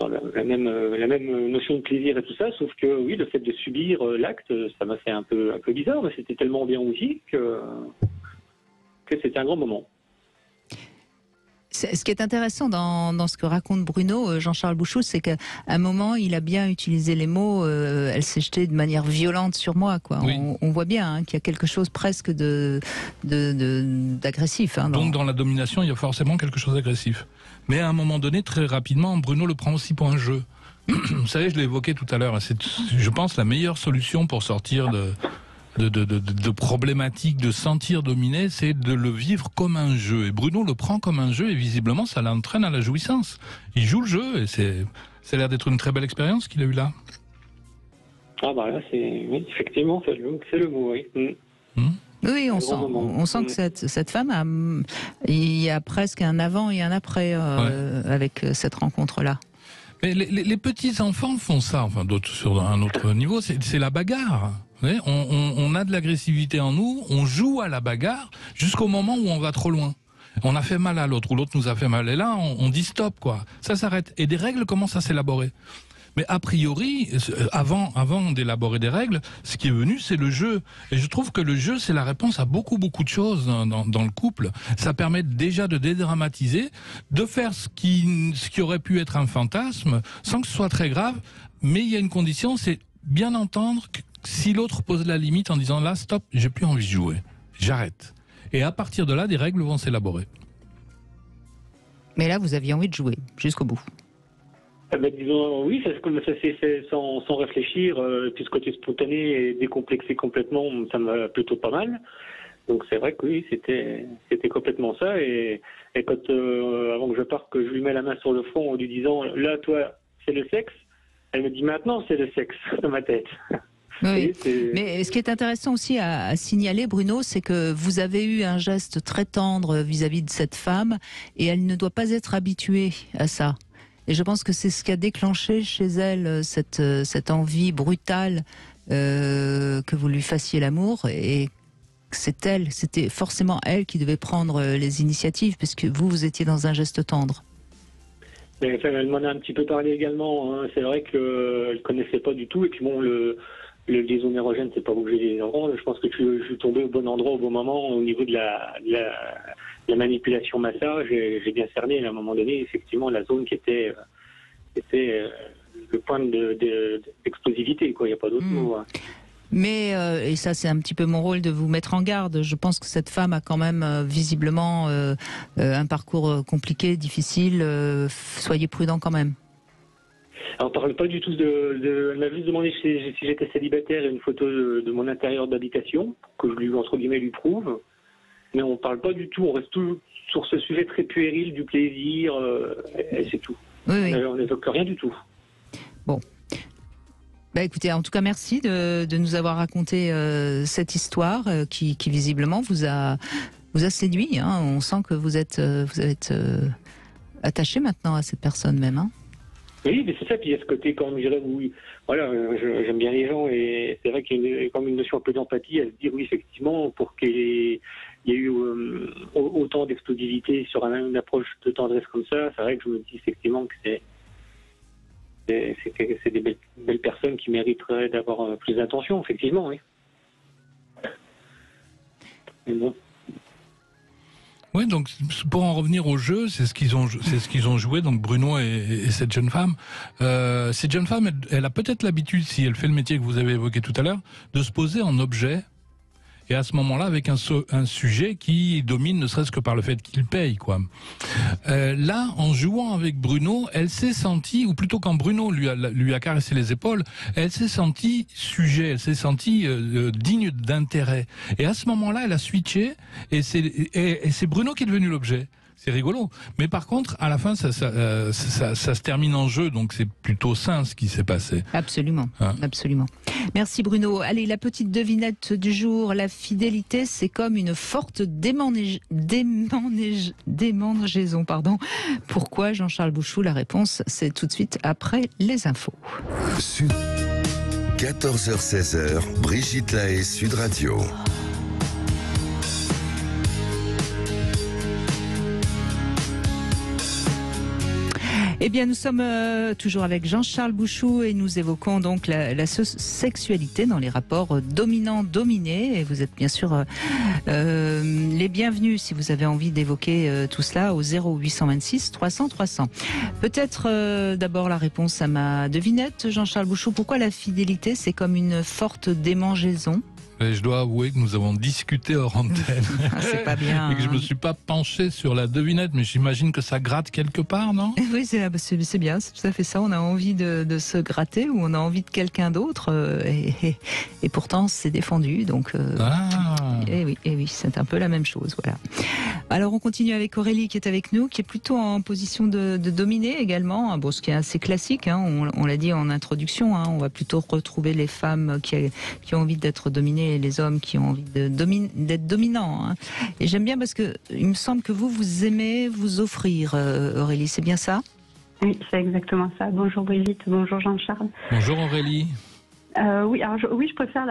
la même notion de plaisir et tout ça, sauf que oui, le fait de subir l'acte, ça m'a fait un peu bizarre, mais c'était tellement bien aussi que c'était un grand moment. Ce qui est intéressant dans ce que raconte Bruno, Jean-Charles Bouchou, c'est qu'à un moment, il a bien utilisé les mots « elle s'est jetée de manière violente sur moi ». Oui. On voit bien qu'il y a quelque chose presque d'agressif. Donc dans la domination, il y a forcément quelque chose d'agressif. Mais à un moment donné, très rapidement, Bruno le prend aussi pour un jeu. Vous savez, je l'ai évoqué tout à l'heure, c'est, je pense, la meilleure solution pour sortir de problématique, de sentir dominé, c'est de le vivre comme un jeu. Et Bruno le prend comme un jeu et visiblement ça l'entraîne à la jouissance. Il joue le jeu et ça a l'air d'être une très belle expérience qu'il a eue là. Ah bah là, oui, effectivement, c'est le mot, oui. Oui, on sent que cette femme, il y a presque un avant et un après avec cette rencontre-là. Mais les petits-enfants font ça, enfin d'autres sur un autre niveau, c'est la bagarre. Vous voyez, on a de l'agressivité en nous, on joue à la bagarre jusqu'au moment où on va trop loin. On a fait mal à l'autre ou l'autre nous a fait mal. Et là, on dit stop, quoi. Ça s'arrête. Et des règles commencent à s'élaborer. Mais a priori, avant d'élaborer des règles, ce qui est venu, c'est le jeu. Et je trouve que le jeu, c'est la réponse à beaucoup de choses dans le couple. Ça permet déjà de dédramatiser, de faire ce qui aurait pu être un fantasme, sans que ce soit très grave. Mais il y a une condition, c'est bien entendre que si l'autre pose la limite en disant là, stop, j'ai plus envie de jouer, j'arrête. Et à partir de là, des règles vont s'élaborer. Mais là, vous aviez envie de jouer jusqu'au bout. Disons, oui, ça c'est sans réfléchir, puis ce côté spontané et décomplexé complètement, ça me va plutôt pas mal. Donc c'est vrai que oui, c'était complètement ça. Et quand, avant que je parte, que je lui mets la main sur le front en lui disant, là, toi, c'est le sexe, elle me dit, maintenant, c'est le sexe, dans ma tête. Oui. Mais ce qui est intéressant aussi à signaler, Bruno, c'est que vous avez eu un geste très tendre vis-à-vis de cette femme, et elle ne doit pas être habituée à ça. Et je pense que c'est ce qui a déclenché chez elle cette envie brutale que vous lui fassiez l'amour. Et c'était forcément elle qui devait prendre les initiatives, puisque vous étiez dans un geste tendre. Mais, enfin, elle m'en a un petit peu parlé également. Hein. C'est vrai qu'elle ne connaissait pas du tout. Et puis bon, le liaison érogène, c'est pas vous que j'ai les endroits. Je pense que je suis tombé au bon endroit au bon moment au niveau de la manipulation massage. J'ai bien cerné à un moment donné, effectivement, la zone qui était le point d'explosivité, quoi. Il n'y a pas d'autre mot. Hein. Mais, et ça c'est un petit peu mon rôle de vous mettre en garde, je pense que cette femme a quand même visiblement un parcours compliqué, difficile. Soyez prudent quand même. Alors, on ne parle pas du tout elle m'a juste demandé si j'étais célibataire et une photo de mon intérieur d'habitation, que je lui, entre guillemets, lui prouve. Mais on ne parle pas du tout, on reste tout sur ce sujet très puéril du plaisir, et c'est tout. Oui. On n'évoque rien du tout. Bon. Bah écoutez, en tout cas, merci de nous avoir raconté cette histoire qui visiblement vous a séduit. Hein. On sent que vous êtes attaché maintenant à cette personne même. Hein. Oui, mais c'est ça. Puis il y a ce côté, comme je dirais, oui, voilà, j'aime bien les gens et c'est vrai qu'il y a comme une notion un peu d'empathie à se dire, oui, effectivement, pour qu'il y ait eu autant d'explosivité sur une approche de tendresse comme ça, c'est vrai que je me dis effectivement que c'est des belles personnes qui mériteraient d'avoir plus d'attention, effectivement, oui. Mais bon. Oui, donc pour en revenir au jeu, c'est ce qu'ils ont joué, donc Bruno et cette jeune femme. Cette jeune femme, elle a peut-être l'habitude, si elle fait le métier que vous avez évoqué tout à l'heure, de se poser en objet. Et à ce moment-là, avec un sujet qui domine, ne serait-ce que par le fait qu'il paye, quoi. Là, en jouant avec Bruno, elle s'est sentie, ou plutôt quand Bruno lui a caressé les épaules, elle s'est sentie sujet, elle s'est sentie digne d'intérêt. Et à ce moment-là, elle a switché, et c'est Bruno qui est devenu l'objet. C'est rigolo. Mais par contre, à la fin, ça se termine en jeu, donc c'est plutôt sain ce qui s'est passé. Absolument, absolument. Merci Bruno. Allez, la petite devinette du jour. La fidélité, c'est comme une forte démangeaison. Pourquoi, Jean-Charles Bouchou? La réponse, c'est tout de suite après les infos. 14h-16h, Brigitte Lahaie, Sud Radio. Eh bien, nous sommes toujours avec Jean-Charles Bouchou et nous évoquons donc la sexualité dans les rapports dominant-dominé. Et vous êtes bien sûr les bienvenus si vous avez envie d'évoquer tout cela au 0826 300 300. Peut-être d'abord la réponse à ma devinette, Jean-Charles Bouchou. Pourquoi la fidélité, c'est comme une forte démangeaison? Et je dois avouer que nous avons discuté hors antenne. C'est pas bien. Et que je me suis pas penché sur la devinette, mais j'imagine que ça gratte quelque part, non? Oui, c'est bien, c'est tout à fait ça. On a envie de se gratter ou on a envie de quelqu'un d'autre et pourtant c'est défendu. Donc, et oui, c'est un peu la même chose. Voilà. Alors on continue avec Aurélie qui est avec nous, qui est plutôt en position de dominer également. Bon, ce qui est assez classique, hein, on l'a dit en introduction. Hein, on va plutôt retrouver les femmes qui ont envie d'être dominées et les hommes qui ont envie d'être dominants. Hein. Et j'aime bien parce que il me semble que vous aimez vous offrir, Aurélie, c'est bien ça? Oui, c'est exactement ça. Bonjour Brigitte, bonjour Jean-Charles. Bonjour Aurélie. Oui, je préfère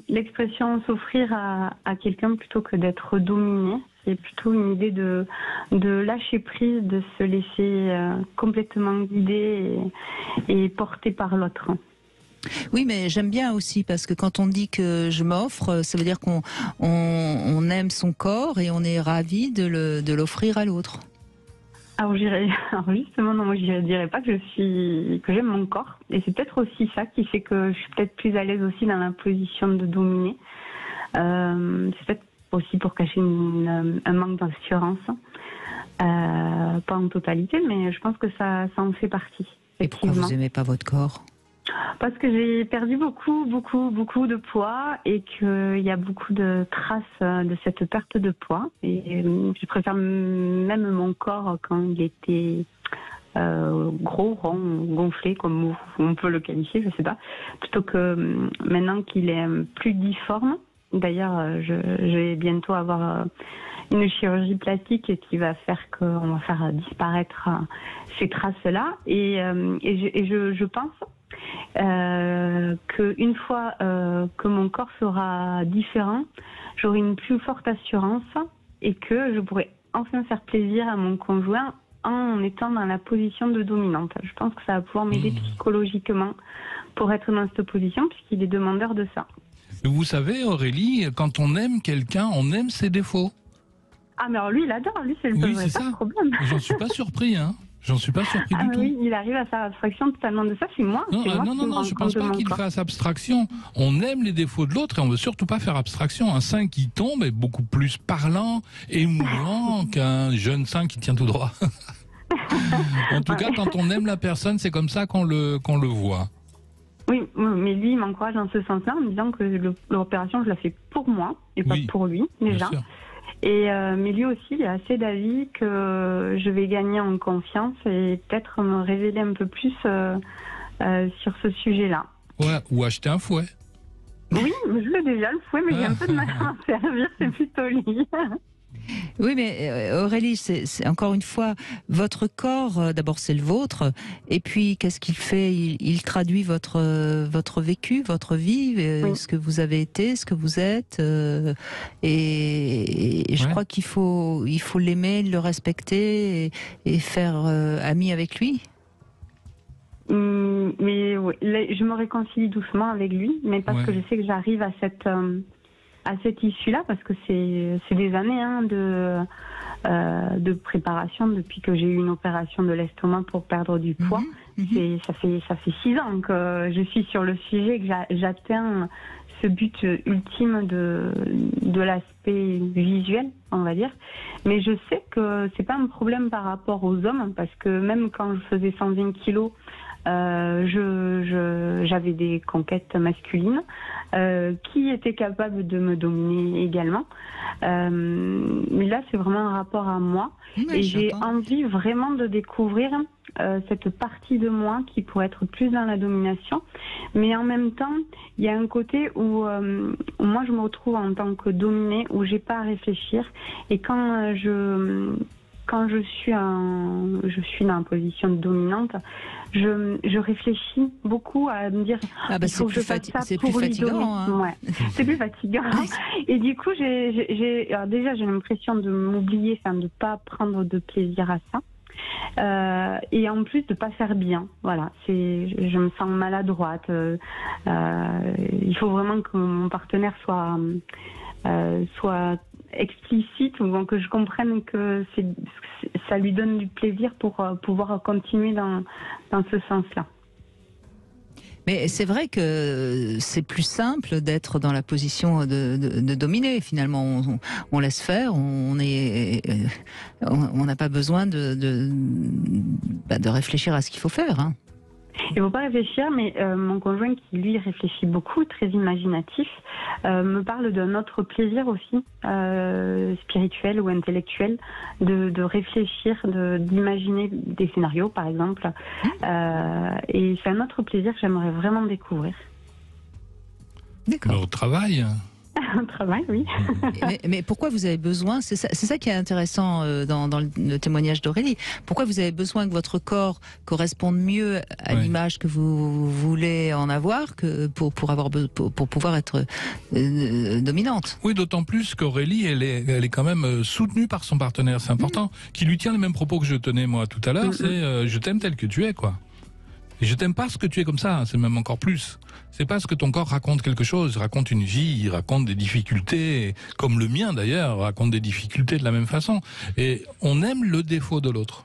l'expression s'offrir à quelqu'un plutôt que d'être dominé. C'est plutôt une idée de lâcher prise, de se laisser complètement guider et porter par l'autre. Oui, mais j'aime bien aussi parce que quand on dit que je m'offre, ça veut dire qu'on aime son corps et on est ravi de l'offrir à l'autre. Alors justement, non, moi je dirais pas que j'aime mon corps, et c'est peut-être aussi ça qui fait que je suis peut-être plus à l'aise aussi dans la position de dominer. C'est peut-être aussi pour cacher un manque d'assurance, pas en totalité, mais je pense que ça en fait partie. Et pourquoi vous aimez pas votre corps? Parce que j'ai perdu beaucoup de poids et qu'il y a beaucoup de traces de cette perte de poids. Et je préfère même mon corps quand il était gros, rond, gonflé, comme on peut le qualifier, je sais pas, plutôt que maintenant qu'il est plus difforme. D'ailleurs, je vais bientôt avoir une chirurgie plastique qui va faire qu'on va faire disparaître ces traces-là. Et je pense qu'une fois que mon corps sera différent, j'aurai une plus forte assurance et que je pourrai enfin faire plaisir à mon conjoint en étant dans la position de dominante. Je pense que ça va pouvoir m'aider psychologiquement pour être dans cette position, puisqu'il est demandeur de ça. Vous savez, Aurélie, quand on aime quelqu'un, on aime ses défauts. Ah, mais alors lui, il adore, lui, c'est pas le problème. J'en suis pas surpris, hein. J'en suis pas surpris du tout. Oui, il arrive à faire abstraction totalement de ça, c'est moi. Non, je pense pas qu'il fasse abstraction. On aime les défauts de l'autre et on veut surtout pas faire abstraction. Un sein qui tombe est beaucoup plus parlant, émouvant qu'un jeune sein qui tient tout droit. En tout cas, quand on aime la personne, c'est comme ça qu'on le voit. Oui, mais lui, il m'encourage dans ce sens-là en me disant que l'opération, je la fais pour moi et pas pour lui, déjà. Et mais lui aussi, il est assez d'avis que je vais gagner en confiance et peut-être me révéler un peu plus sur ce sujet-là. Ouais, ou acheter un fouet. Oui, je l'ai déjà, le fouet, mais j'ai un peu de mal à en servir, c'est plutôt lui. Oui, mais Aurélie, c'est encore une fois, votre corps, d'abord c'est le vôtre, et puis qu'est-ce qu'il fait? Il traduit votre vécu, votre vie, ce que vous avez été, ce que vous êtes, et je crois qu'il faut l'aimer, le respecter et faire ami avec lui. Mais oui, je me réconcilie doucement avec lui, mais parce que je sais que j'arrive à cette issue-là, parce que c'est des années de préparation depuis que j'ai eu une opération de l'estomac pour perdre du poids. Ça fait 6 ans que je suis sur le sujet, que j'atteins ce but ultime de l'aspect visuel, on va dire. Mais je sais que c'est pas un problème par rapport aux hommes, parce que même quand je faisais 120 kilos, j'avais des conquêtes masculines qui étaient capables de me dominer également. Mais là, c'est vraiment un rapport à moi. Et j'ai envie vraiment de découvrir cette partie de moi qui pourrait être plus dans la domination. Mais en même temps, il y a un côté où moi, je me retrouve en tant que dominée, où j'ai pas à réfléchir. Et quand je suis dans la position dominante, je réfléchis beaucoup à me dire il faut que je fasse ça pour lui donner. C'est plus fatigant. Et du coup, alors déjà j'ai l'impression de m'oublier, de pas prendre de plaisir à ça. Et en plus de pas faire bien. Voilà, je me sens maladroite. Il faut vraiment que mon partenaire soit explicite, ou que je comprenne que ça lui donne du plaisir pour pouvoir continuer dans ce sens-là. Mais c'est vrai que c'est plus simple d'être dans la position de dominer. Finalement, on laisse faire, on n'a pas besoin de réfléchir à ce qu'il faut faire. Hein. Il ne faut pas réfléchir, mais mon conjoint qui lui réfléchit beaucoup, très imaginatif, me parle d'un autre plaisir aussi, spirituel ou intellectuel, de réfléchir, d'imaginer des scénarios par exemple. Et c'est un autre plaisir que j'aimerais vraiment découvrir. D'accord. Au travail. Un travail, oui. Mais pourquoi vous avez besoin, c'est ça qui est intéressant dans le témoignage d'Aurélie, pourquoi vous avez besoin que votre corps corresponde mieux à l'image que vous voulez en avoir que pour pouvoir être dominante? Oui, d'autant plus qu'Aurélie, elle est quand même soutenue par son partenaire, c'est important, qui lui tient les mêmes propos que je tenais moi tout à l'heure, c'est je t'aime tel que tu es, quoi. Et je t'aime parce que tu es comme ça, c'est même encore plus. C'est parce que ton corps raconte quelque chose, il raconte une vie, il raconte des difficultés, comme le mien d'ailleurs, raconte des difficultés de la même façon. Et on aime le défaut de l'autre.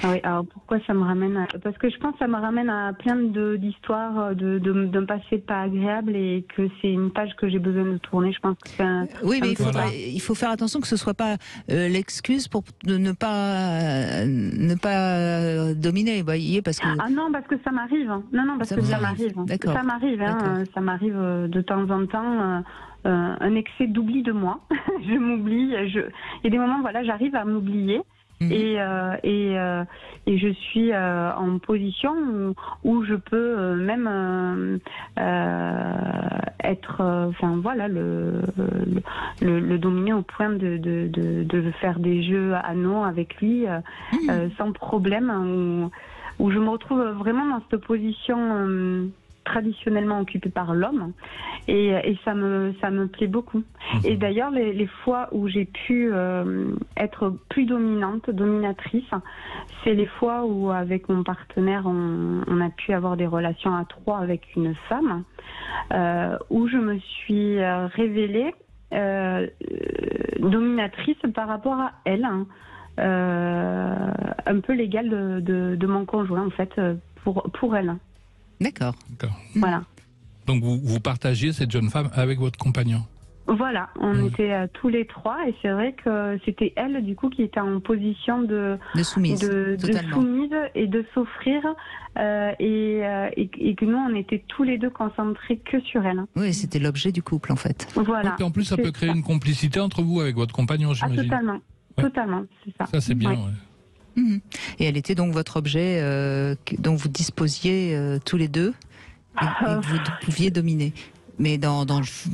Ah oui, alors pourquoi ça me ramène Parce que je pense que ça me ramène à plein d'histoires d'un passé pas agréable et que c'est une page que j'ai besoin de tourner. Je pense que c'est Oui, mais il faut faire attention que ce soit pas l'excuse pour ne pas dominer, vous voyez, parce que... Ah non, parce que ça m'arrive. Non, parce que ça m'arrive. Ça m'arrive, ça m'arrive de temps en temps. Un excès d'oubli de moi. Je m'oublie. Il y a des moments, voilà, j'arrive à m'oublier. Et je suis en position où je peux même être, enfin voilà, le dominer au point de faire des jeux anneaux avec lui sans problème, où je me retrouve vraiment dans cette position traditionnellement occupée par l'homme et ça me plaît beaucoup. Et d'ailleurs les fois où j'ai pu être plus dominatrice, c'est les fois où avec mon partenaire on a pu avoir des relations à trois avec une femme où je me suis révélée dominatrice par rapport à elle, un peu l'égale de mon conjoint en fait pour elle. D'accord. Voilà. Donc vous partagiez cette jeune femme avec votre compagnon? Voilà, on était tous les trois et c'est vrai que c'était elle du coup qui était en position de soumise, de soumise et de s'offrir et que nous on était tous les deux concentrés que sur elle. Oui, c'était l'objet du couple en fait. Voilà. Et en plus ça peut créer une complicité entre vous avec votre compagnon, j'imagine. Totalement, c'est ça. Ça c'est bien. Ouais. Et elle était donc votre objet dont vous disposiez tous les deux et que vous pouviez dominer. Mais dans un jeu,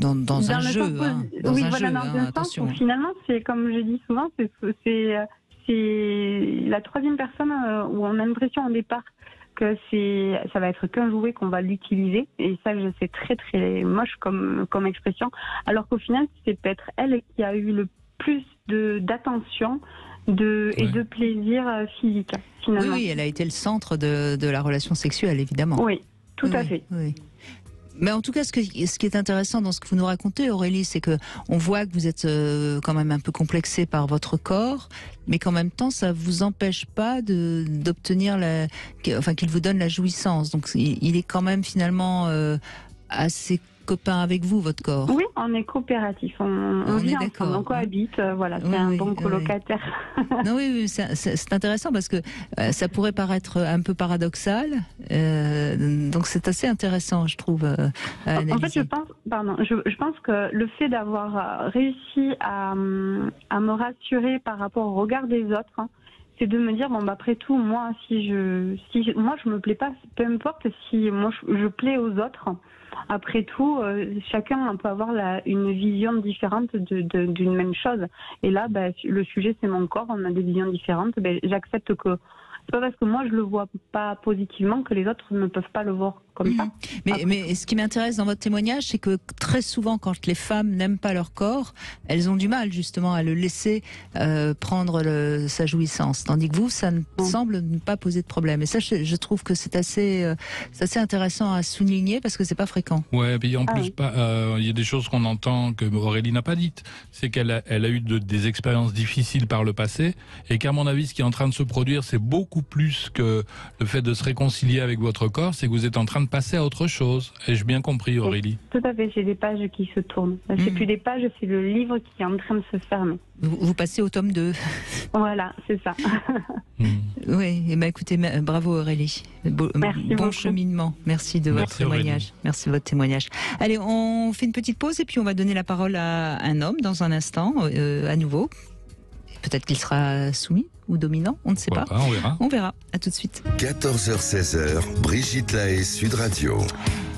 attention. Finalement, c'est comme je dis souvent, c'est la troisième personne où on a l'impression au départ que ça va être qu'un jouet qu'on va l'utiliser. Et ça, c'est très très moche comme expression. Alors qu'au final, c'est peut-être elle qui a eu le plus d'attention et de plaisir physique, finalement. Oui, elle a été le centre de la relation sexuelle, évidemment. Oui, tout à fait. Oui. Mais en tout cas, ce qui est intéressant dans ce que vous nous racontez, Aurélie, c'est que on voit que vous êtes quand même un peu complexée par votre corps, mais qu'en même temps, ça vous empêche pas d'obtenir qu'il vous donne la jouissance. Donc, il est quand même finalement assez copain avec vous, votre corps. Oui, on est coopératif, on vit ensemble, on cohabite, voilà, c'est un bon colocataire. Non, oui, c'est intéressant parce que ça pourrait paraître un peu paradoxal, donc c'est assez intéressant, je trouve, à analyser. En fait, je pense que le fait d'avoir réussi à me rassurer par rapport au regard des autres, c'est de me dire après tout, moi moi je me plais pas, peu importe si moi je plais aux autres. Après tout, chacun peut avoir une vision différente d'une même chose. Et là, le sujet c'est mon corps, on a des visions différentes. J'accepte que c'est pas parce que moi je le vois pas positivement que les autres ne peuvent pas le voir comme ça. Mais ce qui m'intéresse dans votre témoignage, c'est que très souvent, quand les femmes n'aiment pas leur corps, elles ont du mal justement à le laisser prendre sa jouissance. Tandis que vous, ça ne semble ne pas poser de problème. Et ça, je trouve que c'est assez intéressant à souligner parce que c'est pas fréquent. Ouais, puis en plus, il y a des choses qu'on entend que Aurélie n'a pas dites. C'est qu'elle a eu des expériences difficiles par le passé et qu'à mon avis, ce qui est en train de se produire, c'est beaucoup plus que le fait de se réconcilier avec votre corps, c'est que vous êtes en train de passer à autre chose. Ai-je bien compris, Aurélie? Tout à fait, j'ai des pages qui se tournent. C'est plus des pages, c'est le livre qui est en train de se fermer. Vous passez au tome 2. Voilà, c'est ça. Oui, et écoutez, bravo Aurélie. Bon cheminement. Merci de votre témoignage. Aurélie. Merci de votre témoignage. Allez, on fait une petite pause et puis on va donner la parole à un homme dans un instant, à nouveau. Peut-être qu'il sera soumis ou dominant, on ne sait pas. On verra. On verra. À tout de suite. 14h-16h, Brigitte Lahaie, Sud Radio.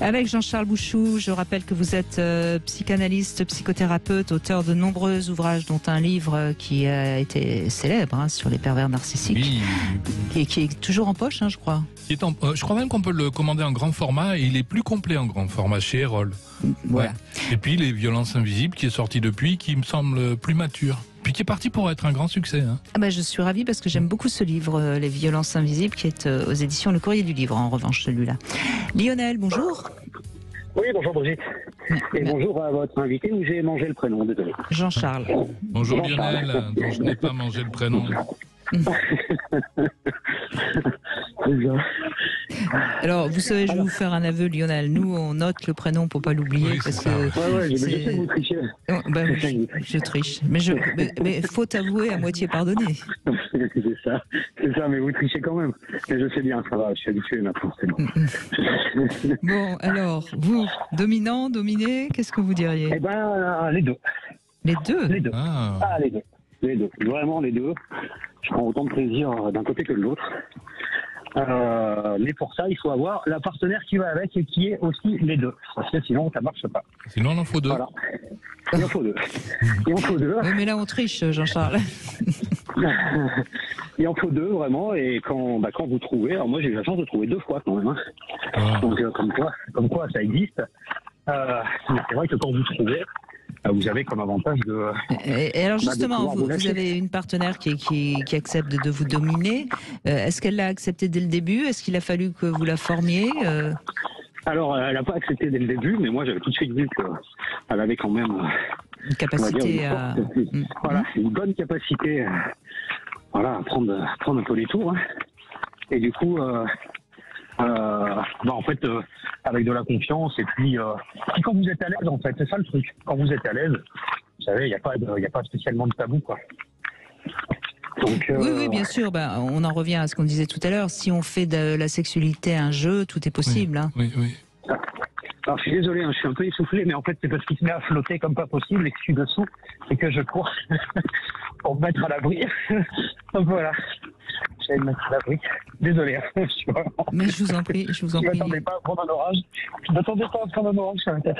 Avec Jean-Charles Bouchou, je rappelle que vous êtes psychanalyste, psychothérapeute, auteur de nombreux ouvrages, dont un livre qui a été célèbre sur les pervers narcissiques, qui est toujours en poche, je crois. Je crois même qu'on peut le commander en grand format et il est plus complet en grand format chez Erol. Voilà. Ouais. Et puis Les Violences Invisibles qui est sorti depuis, qui me semble plus mature. Puis qui est parti pour être un grand succès. Je suis ravie parce que j'aime beaucoup ce livre, Les Violences Invisibles, qui est aux éditions Le Courrier du Livre, en revanche, celui-là. Lionel, bonjour. Oui, bonjour Brigitte. Et bonjour à votre invité où j'ai mangé le prénom, désolé. Jean-Charles. Bonjour Lionel, dont je n'ai pas mangé le prénom. Alors, vous savez, je vais vous faire un aveu, Lionel. Nous, on note le prénom pour pas l'oublier, parce que. Je sais que vous trichez. Je triche, mais faut avouer à moitié pardonner. c'est ça, mais vous trichez quand même. Mais je sais bien, ça va, je suis habitué maintenant, c'est bon. Bon, alors, vous, dominant, dominé, qu'est-ce que vous diriez? Eh ben, les deux. Les deux? Les deux. Les deux. Les deux. Vraiment les deux. Je prends autant de plaisir d'un côté que de l'autre. Mais pour ça, il faut avoir la partenaire qui va avec et qui est aussi les deux. Parce que sinon, ça marche pas. Sinon, il en faut deux. Voilà. Il en faut deux. Il en faut deux. Oui, mais là, on triche, Jean-Charles. Il en faut deux, vraiment. Et quand vous trouvez... Alors moi, j'ai eu la chance de trouver 2 fois, quand même. Donc, comme quoi, ça existe. Mais c'est vrai que quand vous trouvez... Vous avez comme avantage de... Et alors justement, vous avez une partenaire qui accepte de vous dominer. Est-ce qu'elle l'a accepté dès le début? Est-ce qu'il a fallu que vous la formiez? Alors, elle n'a pas accepté dès le début, mais moi j'avais tout de suite vu qu'elle avait quand même... une capacité à... Voilà, une bonne capacité à prendre un peu les tours. Et du coup... en fait, avec de la confiance et puis quand vous êtes à l'aise, en fait, c'est ça le truc. Quand vous êtes à l'aise, vous savez, il n'y a pas spécialement de tabou, quoi. Donc, oui, bien sûr. On en revient à ce qu'on disait tout à l'heure. Si on fait de la sexualité un jeu, tout est possible. Oui. Alors, je suis désolé, je suis un peu essoufflé, mais en fait, c'est parce qu'il se met à flotter comme pas possible et que je suis dessous et que je cours pour me mettre à l'abri. Donc voilà. J'allais me mettre à l'abri. Désolé. Mais je vous en prie. Je ne m'attendais pas à prendre un orage. Je ne m'attendais pas à prendre un orage sur la tête.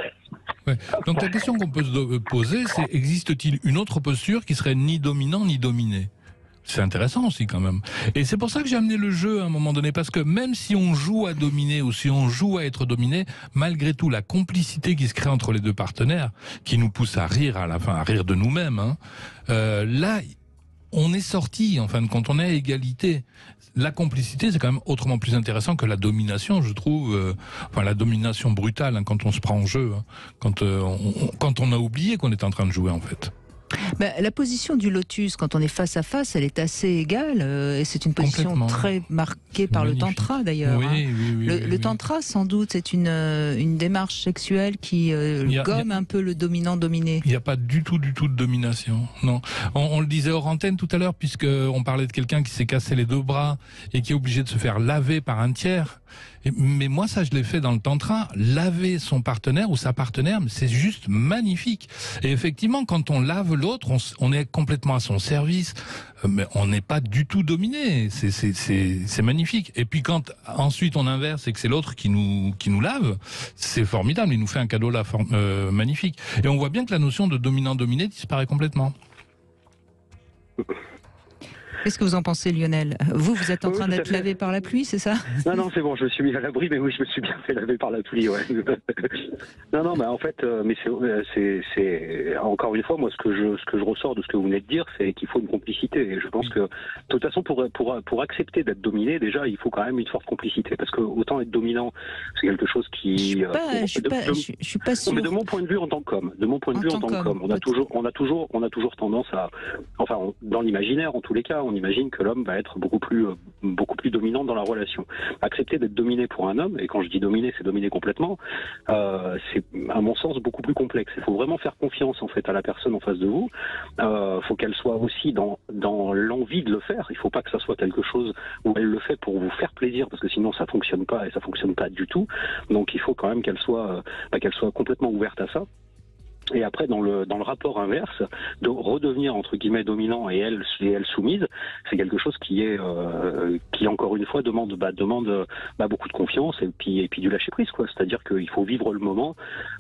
Ouais. Donc la question qu'on peut se poser, c'est existe-t-il une autre posture qui serait ni dominant ni dominé? C'est intéressant aussi quand même. Et c'est pour ça que j'ai amené le jeu à un moment donné, parce que même si on joue à dominer ou si on joue à être dominé, malgré tout, la complicité qui se crée entre les deux partenaires, qui nous pousse à rire à la fin, à rire de nous-mêmes, là, on est sorti, en fin de compte, on est à égalité. La complicité, c'est quand même autrement plus intéressant que la domination, je trouve. La domination brutale, quand on se prend en jeu, quand on a oublié qu'on est en train de jouer, en fait. La position du lotus, quand on est face à face, elle est assez égale, et c'est une position très marquée par le tantra d'ailleurs. Oui, le tantra, sans doute, c'est une démarche sexuelle qui gomme un peu le dominant-dominé. Il n'y a pas du tout de domination, non. On le disait hors antenne tout à l'heure, puisqu'on parlait de quelqu'un qui s'est cassé les 2 bras et qui est obligé de se faire laver par un tiers. Mais moi, ça, je l'ai fait dans le tantra. Laver son partenaire ou sa partenaire, c'est juste magnifique. Et effectivement, quand on lave l'autre, on est complètement à son service, mais on n'est pas du tout dominé. C'est magnifique. Et puis quand ensuite on inverse et que c'est l'autre qui nous lave, c'est formidable. Il nous fait un cadeau là magnifique. Et on voit bien que la notion de dominant-dominé disparaît complètement. Qu'est-ce que vous en pensez, Lionel? Vous êtes en train d'être lavé par la pluie, c'est ça? Non, c'est bon, je me suis mis à l'abri, mais oui, je me suis bien fait laver par la pluie, ouais. Non, mais en fait, mais c'est encore une fois, moi, ce que je ressors de ce que vous venez de dire, c'est qu'il faut une complicité. Et je pense que, de toute façon, pour accepter d'être dominé, déjà, il faut quand même une forte complicité. Parce que autant être dominant, c'est quelque chose qui... Je suis pas sûr. Mais de mon point de vue en tant qu'homme, on a toujours tendance à... Enfin, dans l'imaginaire, en tous les cas, on imagine que l'homme va être beaucoup plus dominant dans la relation. Accepter d'être dominé pour un homme, et quand je dis dominer, c'est dominer complètement, c'est à mon sens beaucoup plus complexe. Il faut vraiment faire confiance en fait à la personne en face de vous. Faut qu'elle soit aussi dans l'envie de le faire. Il faut pas que ça soit quelque chose où elle le fait pour vous faire plaisir, parce que sinon ça fonctionne pas, et ça fonctionne pas du tout. Donc il faut quand même qu'elle soit complètement ouverte à ça. Et après, dans le rapport inverse, de redevenir entre guillemets dominant et elle soumise, c'est quelque chose qui encore une fois demande beaucoup de confiance et puis du lâcher prise, quoi. C'est-à-dire qu'il faut vivre le moment.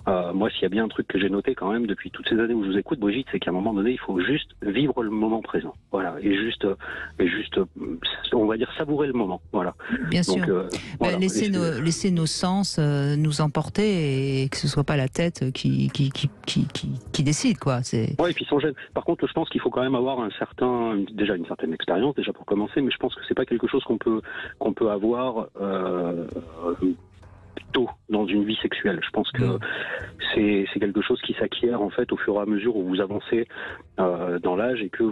Moi, s'il y a bien un truc que j'ai noté quand même depuis toutes ces années où je vous écoute, Brigitte, c'est qu'à un moment donné, il faut juste vivre le moment présent. Voilà, et juste, on va dire savourer le moment. Voilà. Bien sûr. Voilà. Laisser nos sens nous emporter et que ce soit pas la tête qui décide, quoi. Ouais, et puis sans gêne. Par contre, je pense qu'il faut quand même avoir une certaine expérience déjà pour commencer, mais je pense que c'est pas quelque chose qu'on peut avoir tôt dans une vie sexuelle. Je pense que c'est quelque chose qui s'acquiert en fait au fur et à mesure où vous avancez dans l'âge et que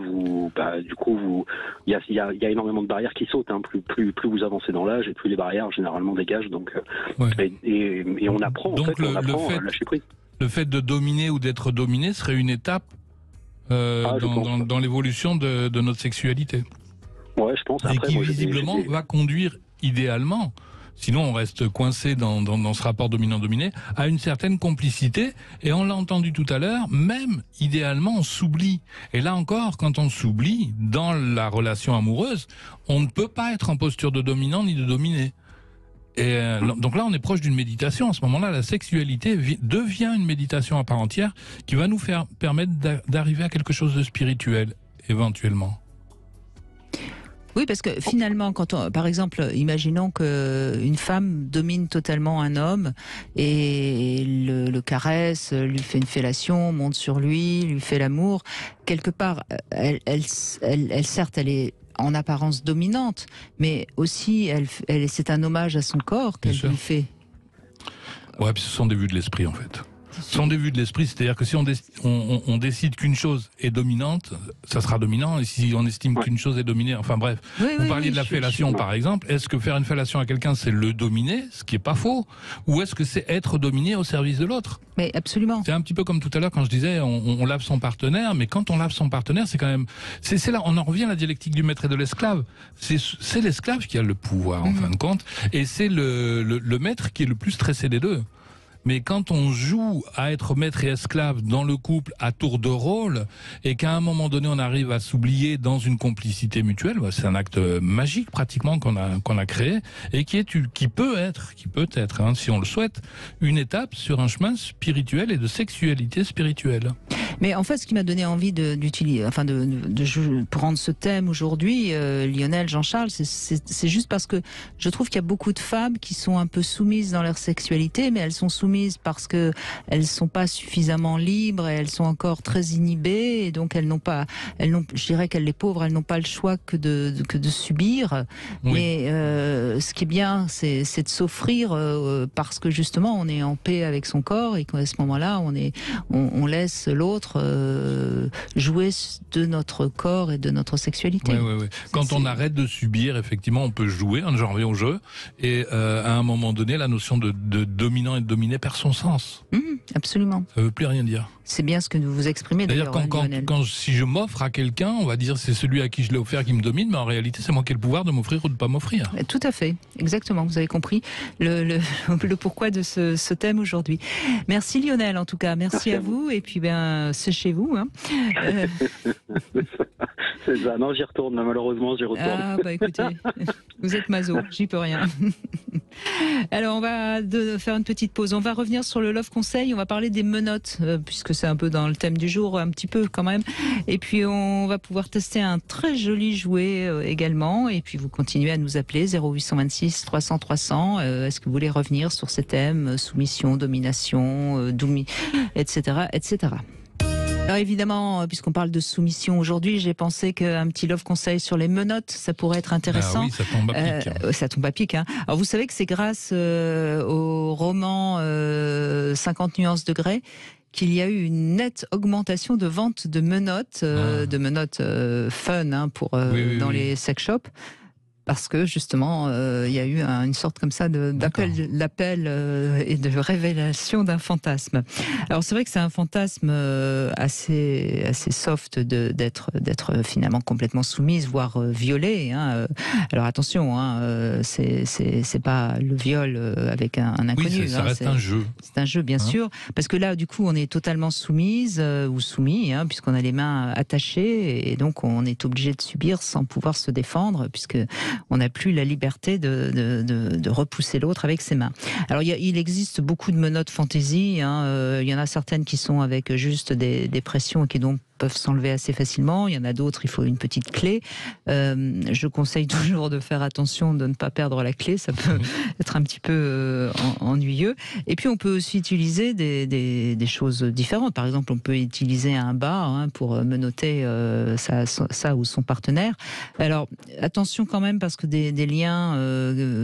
il y a énormément de barrières qui sautent. Hein. Plus vous avancez dans l'âge et plus les barrières généralement dégagent. Donc et on apprend à lâcher prise. Le fait de dominer ou d'être dominé serait une étape dans l'évolution de notre sexualité. Ouais, je pense. Après, et qui visiblement va conduire idéalement, sinon on reste coincé dans ce rapport dominant-dominé, à une certaine complicité. Et on l'a entendu tout à l'heure, même idéalement on s'oublie. Et là encore, quand on s'oublie dans la relation amoureuse, on ne peut pas être en posture de dominant ni de dominé. Et donc là, on est proche d'une méditation. À ce moment-là, la sexualité devient une méditation à part entière qui va nous permettre d'arriver à quelque chose de spirituel, éventuellement. Oui, parce que finalement, par exemple, imaginons qu'une femme domine totalement un homme et le caresse, lui fait une fellation, monte sur lui fait l'amour. Quelque part, certes, elle est en apparence dominante, mais aussi c'est un hommage à son corps qu'elle lui fait. Ouais, puis ce sont des vues de l'esprit en fait. Ce sont des vues de l'esprit, c'est-à-dire que si on décide qu'une chose est dominante, ça sera dominant, et si on estime qu'une chose est dominée, enfin bref. Vous parliez de la fellation par exemple, est-ce que faire une fellation à quelqu'un c'est le dominer, ce qui est pas faux, ou est-ce que c'est être dominé au service de l'autre? Mais absolument. C'est un petit peu comme tout à l'heure quand je disais on lave son partenaire, mais quand on lave son partenaire, c'est quand même... C'est là, on en revient à la dialectique du maître et de l'esclave. C'est l'esclave qui a le pouvoir en fin de compte, et c'est le maître qui est le plus stressé des deux. Mais quand on joue à être maître et esclave dans le couple à tour de rôle, et qu'à un moment donné on arrive à s'oublier dans une complicité mutuelle, c'est un acte magique pratiquement qu'on a créé, et qui peut être, hein, si on le souhaite, une étape sur un chemin spirituel et de sexualité spirituelle. Mais en fait, ce qui m'a donné envie de prendre ce thème aujourd'hui, Lionel, Jean-Charles, c'est juste parce que je trouve qu'il y a beaucoup de femmes qui sont un peu soumises dans leur sexualité, mais elles sont soumises parce que elles sont pas suffisamment libres et elles sont encore très inhibées, et donc je dirais qu'elles, les pauvres, elles n'ont pas le choix que de subir. Oui. Mais ce qui est bien, c'est de s'offrir parce que justement on est en paix avec son corps, et qu'à ce moment-là on laisse l'autre jouer de notre corps et de notre sexualité. Oui. Quand on arrête de subir, effectivement, on peut jouer, j'en reviens au jeu, et à un moment donné, la notion de dominant et de dominé perd son sens. Absolument. Ça ne veut plus rien dire. C'est bien ce que vous exprimez d'ailleurs. Si je m'offre à quelqu'un, on va dire c'est celui à qui je l'ai offert qui me domine, mais en réalité c'est moi qui ai le pouvoir de m'offrir ou de ne pas m'offrir. Tout à fait, exactement. Vous avez compris le pourquoi de ce thème aujourd'hui. Merci Lionel, en tout cas. Merci à vous. Et puis c'est chez vous. Hein. C'est ça. Non, j'y retourne. Malheureusement, j'y retourne. Ah, bah écoutez, vous êtes maso, j'y peux rien. Alors, on va faire une petite pause. On va revenir sur le Love Conseil. On va parler des menottes, puisque c'est un peu dans le thème du jour, un petit peu quand même. Et puis, on va pouvoir tester un très joli jouet également. Et puis, vous continuez à nous appeler 0826 300 300. Est-ce que vous voulez revenir sur ces thèmes, soumission, domination, etc., etc. Alors évidemment, puisqu'on parle de soumission aujourd'hui, j'ai pensé qu'un petit love conseil sur les menottes, ça pourrait être intéressant. Ah oui, ça tombe à pic. Ça tombe à pic. Hein. Alors vous savez que c'est grâce au roman 50 nuances de Grey qu'il y a eu une nette augmentation de vente de menottes, fun hein, pour dans les sex shops. Parce que justement, il y a eu une sorte comme ça d'appel et de révélation d'un fantasme. Alors c'est vrai que c'est un fantasme assez soft d'être finalement complètement soumise, voire violée. Hein. Alors attention, hein, c'est pas le viol avec un inconnu. Oui, ça reste un jeu. C'est un jeu, bien sûr, parce que là, du coup, on est totalement soumise ou soumis, hein, puisqu'on a les mains attachées et donc on est obligé de subir sans pouvoir se défendre, puisque on n'a plus la liberté de repousser l'autre avec ses mains. Alors il existe beaucoup de menottes fantaisie. Hein. Il y en a certaines qui sont avec juste des pressions et qui donc peuvent s'enlever assez facilement. Il y en a d'autres, il faut une petite clé. Je conseille toujours de faire attention de ne pas perdre la clé. Ça peut être un petit peu ennuyeux. Et puis on peut aussi utiliser des choses différentes. Par exemple, on peut utiliser un bas hein, pour menotter ça ou son partenaire. Alors attention quand même, parce que des liens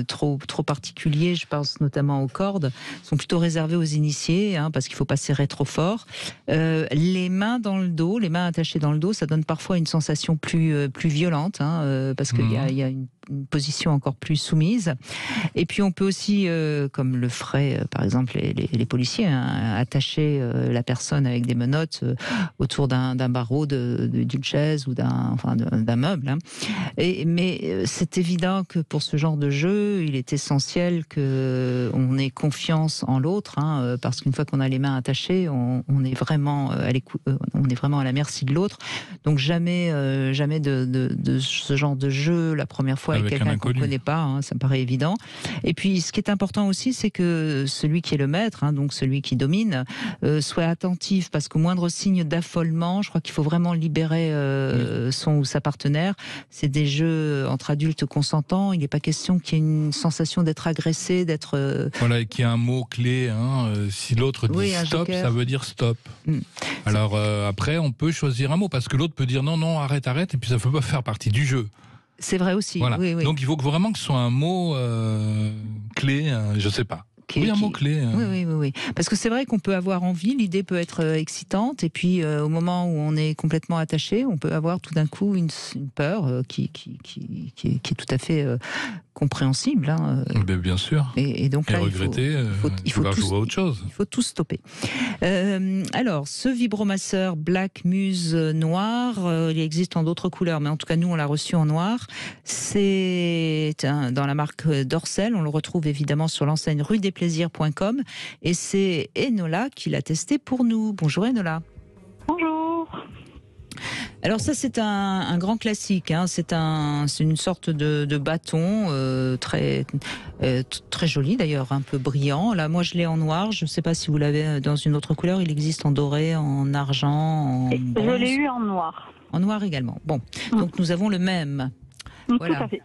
trop particuliers, je pense notamment aux cordes, sont plutôt réservés aux initiés, hein, parce qu'il ne faut pas serrer trop fort. Les mains dans le dos, les mains attachées dans le dos, ça donne parfois une sensation plus violente, hein, parce qu'il y a une position encore plus soumise. Et puis on peut aussi, comme le feraient par exemple les policiers, hein, attacher la personne avec des menottes autour d'un barreau d'une chaise ou d'un meuble. Hein. Mais c'est évident que pour ce genre de jeu, il est essentiel qu'on ait confiance en l'autre, hein, parce qu'une fois qu'on a les mains attachées, on est vraiment à la merci de l'autre. Donc jamais de ce genre de jeu la première fois avec quelqu'un qu'on ne connaît pas, hein, ça me paraît évident. Et puis ce qui est important aussi, c'est que celui qui est le maître, hein, donc celui qui domine, soit attentif, parce qu'au moindre signe d'affolement, je crois qu'il faut vraiment libérer son ou sa partenaire. C'est des jeux entre adultes consentants, il n'est pas question qu'il y ait une sensation d'être agressé, d'être... Voilà, et qu'il y a un mot clé, hein, si l'autre dit stop, ça veut dire stop. Alors après, on peut choisir un mot, parce que l'autre peut dire non, arrête, et puis ça ne peut pas faire partie du jeu. C'est vrai aussi. Voilà. Oui. Donc il faut vraiment que ce soit un mot clé, je ne sais pas. Un mot clé. Oui. Parce que c'est vrai qu'on peut avoir envie, l'idée peut être excitante, et puis au moment où on est complètement attaché, on peut avoir tout d'un coup une peur qui est tout à fait compréhensible. Hein. Bien sûr. Et donc là, regretter, il faut jouer à autre chose. Il faut tout stopper. Alors, ce vibromasseur Black Muse noir, il existe en d'autres couleurs, mais en tout cas, nous, on l'a reçu en noir. C'est dans la marque Dorcel. On le retrouve évidemment sur l'enseigne ruedesplaisirs.com. Et c'est Enola qui l'a testé pour nous. Bonjour Enola. Bonjour. Alors ça, c'est un grand classique. Hein. C'est une sorte de bâton très joli d'ailleurs, un peu brillant. Là, moi, je l'ai en noir. Je ne sais pas si vous l'avez dans une autre couleur. Il existe en doré, en argent, en bronze. Je l'ai eu en noir. En noir également. Bon, donc nous avons le même. Voilà. Tout à fait.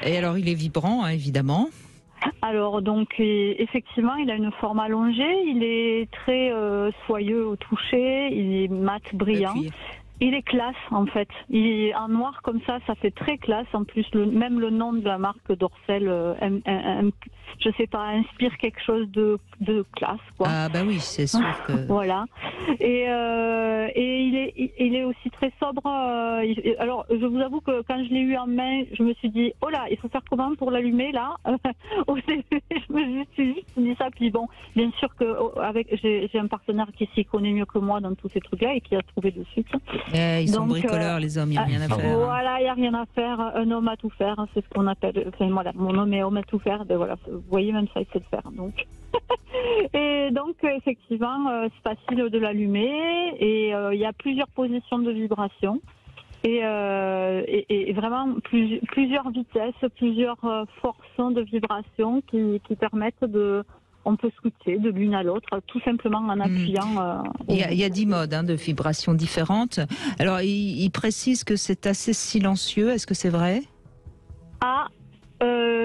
Et alors, il est vibrant, hein, évidemment. Alors donc effectivement, il a une forme allongée, il est très soyeux au toucher, il est mat brillant. Il est classe en fait. Il est en noir comme ça fait très classe. En plus, même le nom de la marque Dorcel, je sais pas, inspire quelque chose de classe, quoi. Ah bah oui, c'est sûr que. Voilà. Et il est aussi très sobre. Alors, je vous avoue que quand je l'ai eu en main, je me suis dit, oh là, il faut faire comment pour l'allumer là. Au début, je me suis juste dit ça. Puis bon, bien sûr que j'ai un partenaire qui s'y connaît mieux que moi dans tous ces trucs-là et qui a trouvé de suite. Ils sont bricoleurs, les hommes, il n'y a rien à faire. Voilà, il n'y a rien à faire. Un homme à tout faire, c'est ce qu'on appelle. Enfin, voilà, mon homme est homme à tout faire. Ben, voilà, vous voyez, même ça, il sait le faire. Donc. Et donc, effectivement, c'est facile de l'allumer. Et il y a plusieurs positions de vibration. Et vraiment plusieurs vitesses, plusieurs forces de vibration qui permettent de... On peut switcher de l'une à l'autre, tout simplement en appuyant. Il y a 10 modes de vibrations différentes. Alors, il précise que c'est assez silencieux. Est-ce que c'est vrai?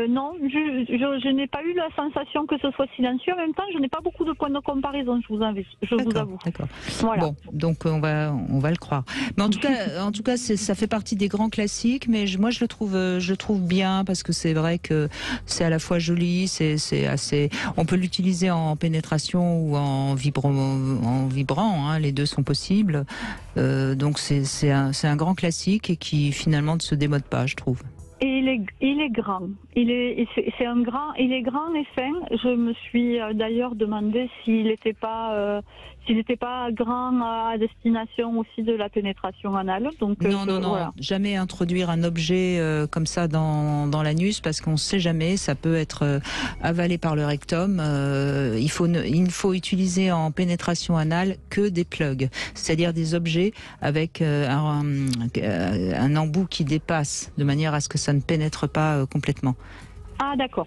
Non, je n'ai pas eu la sensation que ce soit silencieux. En même temps, je n'ai pas beaucoup de points de comparaison, je vous avoue. D'accord. Voilà. Bon, donc on va le croire. Mais en tout cas, ça fait partie des grands classiques. Mais moi, je le trouve bien parce que c'est vrai que c'est à la fois joli, c'est assez. On peut l'utiliser en pénétration ou en vibrant. Les deux sont possibles. Donc c'est un grand classique et qui finalement ne se démode pas, je trouve. Et il est grand. Il est grand et fin. Je me suis d'ailleurs demandé s'il n'était pas grand à destination aussi de la pénétration anale. Donc non, voilà. Jamais introduire un objet comme ça dans l'anus parce qu'on ne sait jamais, ça peut être avalé par le rectum. Il ne faut utiliser en pénétration anale que des plugs, c'est-à-dire des objets avec un embout qui dépasse de manière à ce que ça ne pénètre pas complètement. Ah d'accord.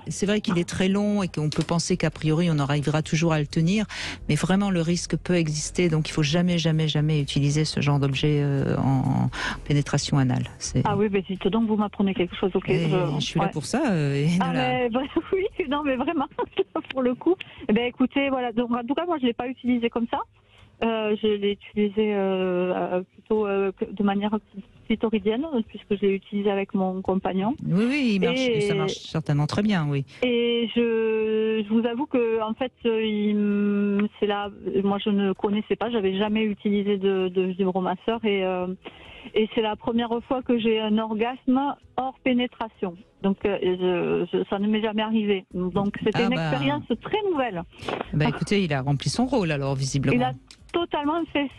C'est vrai qu'il est très long et qu'on peut penser qu'a priori on arrivera toujours à le tenir, mais vraiment le risque peut exister, donc il faut jamais utiliser ce genre d'objet en pénétration anale. Ah oui, dites donc vous m'apprenez quelque chose. Je suis là pour ça. Oui, non mais vraiment pour le coup. Écoutez, voilà. Donc en tout cas moi je l'ai pas utilisé comme ça. Je l'ai utilisé plutôt de manière clitoridienne, puisque je l'ai utilisé avec mon compagnon. Oui, ça marche certainement très bien, oui. Et je vous avoue que en fait, moi je ne connaissais pas, j'avais jamais utilisé de vibromasseur et c'est la première fois que j'ai un orgasme hors pénétration. Donc ça ne m'est jamais arrivé. Donc c'était une expérience très nouvelle. Écoutez, il a rempli son rôle alors visiblement. Il a totalement fait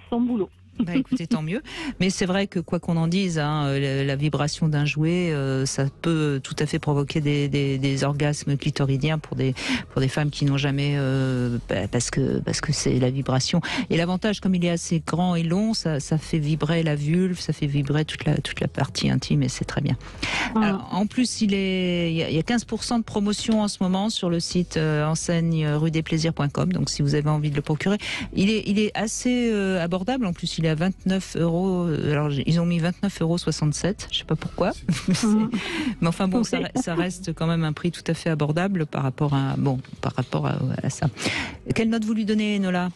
son boulot. Écoutez, tant mieux. Mais c'est vrai que quoi qu'on en dise, la vibration d'un jouet, ça peut tout à fait provoquer des orgasmes clitoridiens pour des femmes qui n'ont jamais, parce que c'est la vibration. Et l'avantage, comme il est assez grand et long, ça fait vibrer la vulve, ça fait vibrer toute la partie intime et c'est très bien. Alors, en plus, il y a 15% de promotion en ce moment sur le site enseigne ruedesplaisirs.com. Donc, si vous avez envie de le procurer, il est assez abordable. En plus, il est à 29 €. Alors, ils ont mis 29,67 €. Je sais pas pourquoi. Mais enfin bon, ça reste quand même un prix tout à fait abordable par rapport à ça. Quelle note vous lui donnez, Enola ?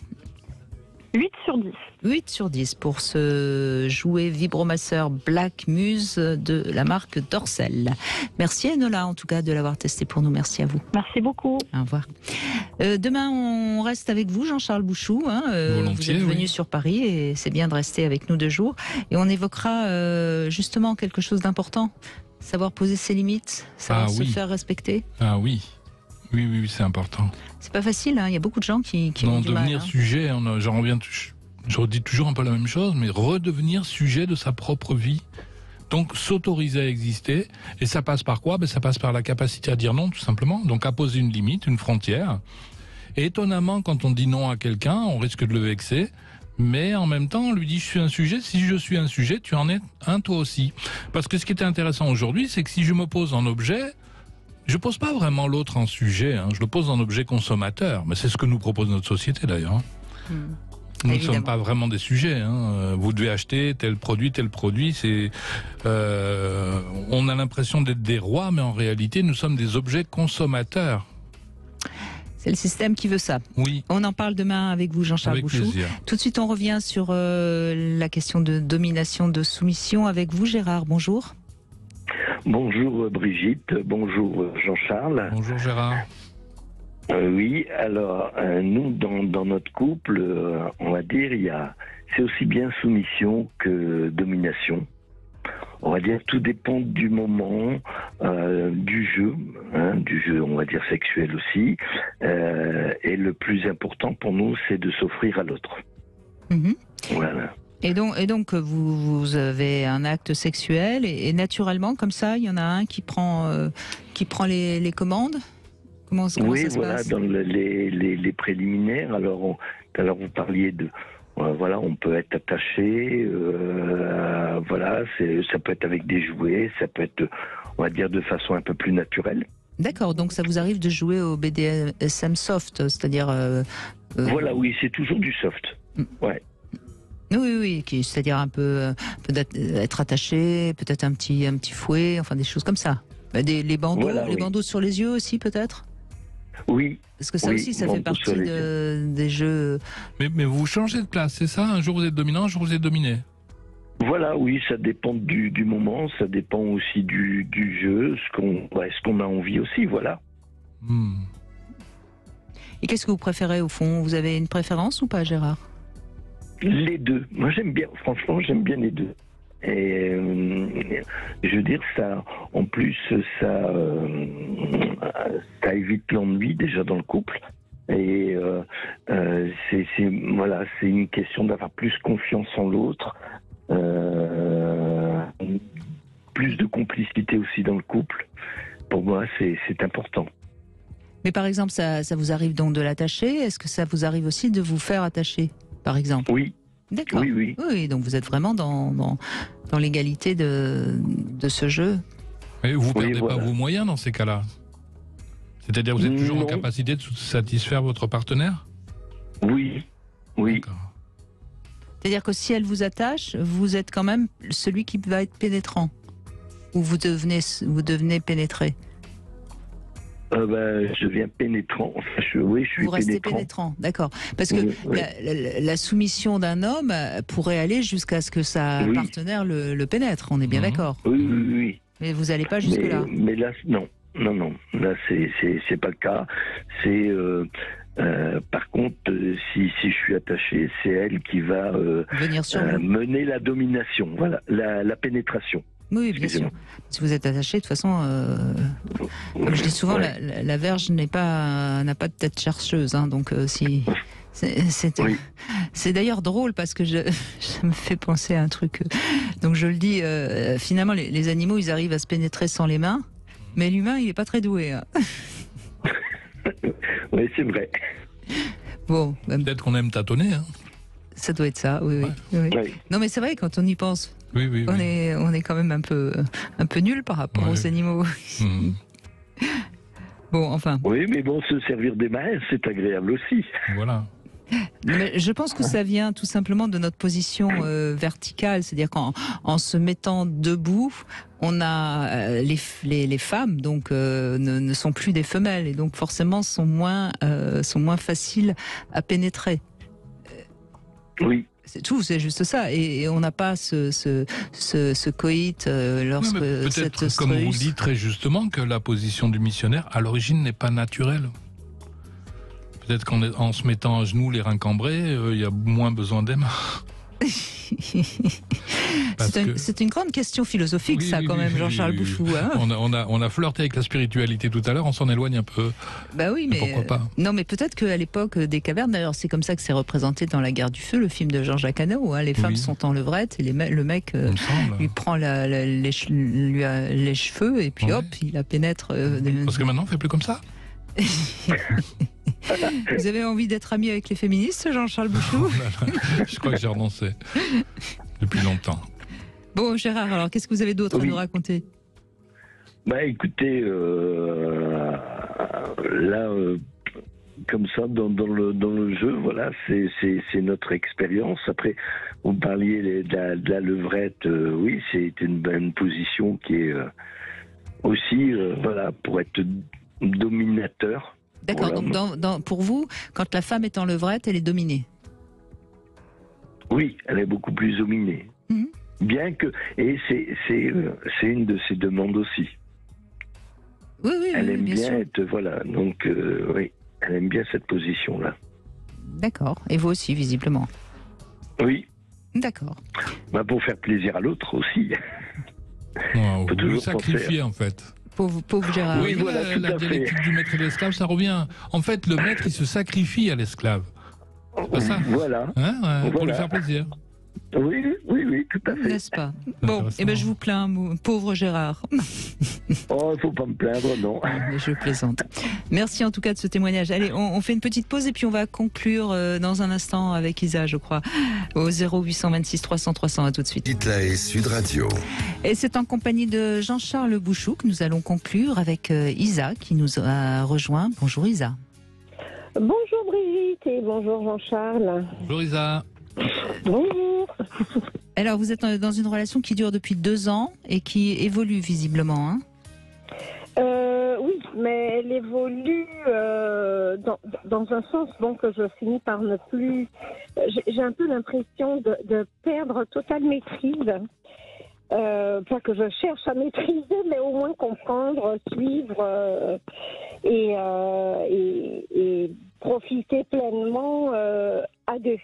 8 sur 10. 8 sur 10 pour ce jouet vibromasseur Black Muse de la marque Dorcel. Merci Enola en tout cas de l'avoir testé pour nous. Merci à vous. Merci beaucoup. Au revoir. Demain on reste avec vous Jean-Charles Bouchou. Vous êtes venu sur Paris et c'est bien de rester avec nous 2 jours. Et on évoquera justement quelque chose d'important. Savoir poser ses limites, savoir se faire respecter. Ah oui. Oui, c'est important. C'est pas facile, il y a beaucoup de gens qui ont du mal. Devenir sujet, je redis toujours un peu la même chose, mais redevenir sujet de sa propre vie. Donc s'autoriser à exister, et ça passe par quoi ? Ça passe par la capacité à dire non, tout simplement. Donc à poser une limite, une frontière. Et étonnamment, quand on dit non à quelqu'un, on risque de le vexer. Mais en même temps, on lui dit je suis un sujet, si je suis un sujet, tu en es un toi aussi. Parce que ce qui était intéressant aujourd'hui, c'est que si je me pose en objet, je ne pose pas vraiment l'autre en sujet, je le pose en objet consommateur. Mais c'est ce que nous propose notre société d'ailleurs. Nous ne sommes pas vraiment des sujets. Vous devez acheter tel produit. On a l'impression d'être des rois, mais en réalité, nous sommes des objets consommateurs. C'est le système qui veut ça. Oui. On en parle demain avec vous, Jean-Charles Bouchou. Plaisir. Tout de suite, on revient sur la question de domination, de soumission avec vous, Gérard. Bonjour. Bonjour Brigitte, bonjour Jean-Charles. Bonjour Gérard. Oui, alors nous dans notre couple, on va dire, c'est aussi bien soumission que domination. On va dire tout dépend du moment, du jeu, on va dire sexuel aussi. Et le plus important pour nous, c'est de s'offrir à l'autre. Voilà. Et donc vous avez un acte sexuel et naturellement, comme ça, il y en a un qui prend les commandes. Comment ça se passe? Dans les préliminaires. Alors, tout à l'heure, vous parliez de... voilà, on peut être attaché, voilà, ça peut être avec des jouets, ça peut être, on va dire, de façon un peu plus naturelle. D'accord, donc ça vous arrive de jouer au BDSM soft, c'est-à-dire... Voilà, oui, c'est toujours du soft, ouais. Oui, c'est-à-dire un peu être attaché, peut-être un petit fouet, enfin des choses comme ça. Les bandeaux sur les yeux aussi, peut-être? Oui. Parce que ça aussi, ça fait partie des jeux... Mais vous changez de place, c'est ça? Un jour vous êtes dominant, un jour vous êtes dominé. Voilà, oui, ça dépend du moment, ça dépend aussi du jeu, ce qu'on a envie aussi, voilà. Et qu'est-ce que vous préférez au fond? Vous avez une préférence ou pas, Gérard? Les deux. Moi, franchement, j'aime bien les deux. Et je veux dire, ça, en plus, ça évite l'ennui déjà dans le couple. Et c'est une question d'avoir plus confiance en l'autre, plus de complicité aussi dans le couple. Pour moi, c'est important. Mais par exemple, ça vous arrive donc de l'attacher? Est-ce que ça vous arrive aussi de vous faire attacher, par exemple? Oui. D'accord. Oui, donc vous êtes vraiment dans l'égalité de ce jeu. Mais vous ne perdez pas vos moyens dans ces cas-là? C'est-à-dire que vous êtes toujours en capacité de satisfaire votre partenaire? Oui. C'est-à-dire que si elle vous attache, vous êtes quand même celui qui va être pénétrant? Ou vous devenez pénétré? Je deviens pénétrant. Je suis vous restez pénétrant, d'accord. Parce que la soumission d'un homme pourrait aller jusqu'à ce que sa partenaire le pénètre, on est bien d'accord? Oui. Mais vous n'allez pas jusque-là? Mais là, non. Là, c'est pas le cas. C'est... par contre, si je suis attaché, c'est elle qui va venir sur mener la domination, voilà, la pénétration. Oui, bien sûr. Si vous êtes attaché, de toute façon, comme je dis souvent, la verge n'a pas de tête chercheuse, hein, donc si... C'est d'ailleurs drôle parce que ça me fait penser à un truc. Donc je le dis, finalement, les animaux, ils arrivent à se pénétrer sans les mains, mais l'humain, il n'est pas très doué. Hein. Oui, c'est vrai. Bon, peut-être qu'on aime tâtonner. Hein. Ça doit être ça, oui. Non, mais c'est vrai, quand on y pense, on est quand même un peu nul par rapport aux animaux. Bon, enfin. Oui, mais bon, se servir des mains, c'est agréable aussi. Voilà. Mais je pense que ça vient tout simplement de notre position verticale, c'est-à-dire qu'en se mettant debout, on a les femmes donc ne sont plus des femelles et donc forcément sont moins faciles à pénétrer. Oui. C'est tout, c'est juste ça. Et on n'a pas ce coït lorsque peut-être, comme on dit très justement, que la position du missionnaire, à l'origine, n'est pas naturelle. Peut-être qu'en se mettant à genoux, les reins cambrés, il y a moins besoin des mains. C'est une grande question philosophique, quand même, Jean-Charles Bouchou. Hein. On a flirté avec la spiritualité tout à l'heure, on s'en éloigne un peu. Bah oui, mais pourquoi pas? Non, mais peut-être qu'à l'époque des cavernes, d'ailleurs, c'est comme ça que c'est représenté dans La Guerre du Feu, le film de Jean-Jacques Hano. Hein, les femmes sont en levrette et le mec lui prend les cheveux et puis hop, il la pénètre. Parce que maintenant, on fait plus comme ça. Vous avez envie d'être ami avec les féministes, Jean-Charles Bouchou? Je crois que j'ai renoncé depuis longtemps. Bon, Gérard, alors qu'est-ce que vous avez d'autre à nous raconter? Écoutez, là, comme ça, dans le jeu, voilà, c'est notre expérience. Après, vous parliez de la levrette, oui, c'est une position qui est aussi, voilà, pour être dominateur. D'accord, donc pour vous, quand la femme est en levrette, elle est dominée? Oui, elle est beaucoup plus dominée. Bien que... Et c'est une de ses demandes aussi. Oui, elle aime bien sûr. être... Voilà, donc oui, elle aime bien cette position-là. D'accord, et vous aussi, visiblement? Oui. D'accord. Pour faire plaisir à l'autre aussi. Vous le sacrifiez, en fait. Pauvre Gérard. Oui, voilà, la dialectique du maître et de l'esclave, ça revient. En fait, le maître, il se sacrifie à l'esclave. Ça. Voilà. Pour lui faire plaisir. Oui, tout à fait. N'est-ce pas? Bon, je vous plains, pauvre Gérard. Oh, il faut pas me plaindre, non. Mais je plaisante. Merci en tout cas de ce témoignage. Allez, on fait une petite pause et puis on va conclure dans un instant avec Isa, je crois, au 0826 300 300. À tout de suite. Hitlae Sud Radio. Et c'est en compagnie de Jean-Charles Bouchou que nous allons conclure avec Isa qui nous a rejoint. Bonjour Isa. Bonjour Brigitte et bonjour Jean-Charles. Bonjour Isa. Bonjour. Alors, vous êtes dans une relation qui dure depuis 2 ans et qui évolue visiblement, hein? Oui, mais elle évolue dans un sens que je finis par ne plus... J'ai un peu l'impression de perdre totale maîtrise. Pas que je cherche à maîtriser, mais au moins comprendre, suivre et profiter pleinement à deux.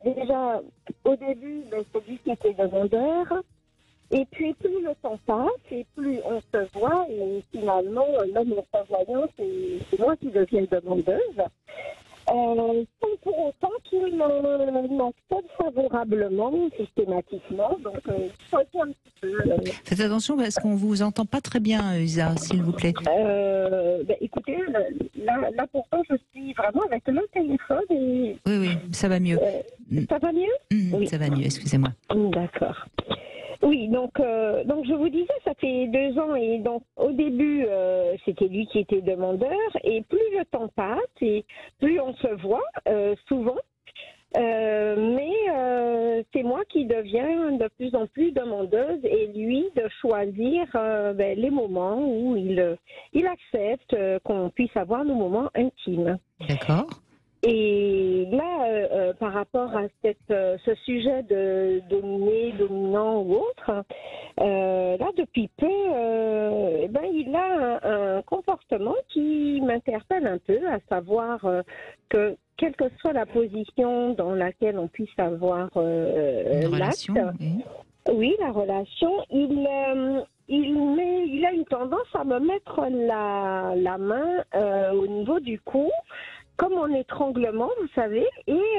Déjà, au début, c'est lui qui était demandeur. Et puis, plus le temps passe, et plus on se voit. Et finalement, même en se voyant, c'est moi qui deviens demandeuse. Sans pour autant qu'il m'accepte favorablement, systématiquement. Donc, je suis un petit peu... Faites attention parce qu'on vous entend pas très bien, Isa, s'il vous plaît. Écoutez, là pourtant, je suis vraiment avec le téléphone et... Oui, ça va mieux. Ça va mieux? Oui. Ça va mieux, excusez-moi. D'accord. Oui, donc je vous disais, ça fait 2 ans et donc au début c'était lui qui était demandeur et plus le temps passe et plus on se voit souvent, mais c'est moi qui deviens de plus en plus demandeuse et lui de choisir les moments où il accepte qu'on puisse avoir nos moments intimes. D'accord. Et là, par rapport à ce sujet de dominer, dominant ou autre, là, depuis peu, il a un comportement qui m'interpelle un peu, à savoir que quelle que soit la position dans laquelle on puisse avoir l'acte, oui, la relation, il a une tendance à me mettre la main au niveau du cou, comme en étranglement, vous savez, et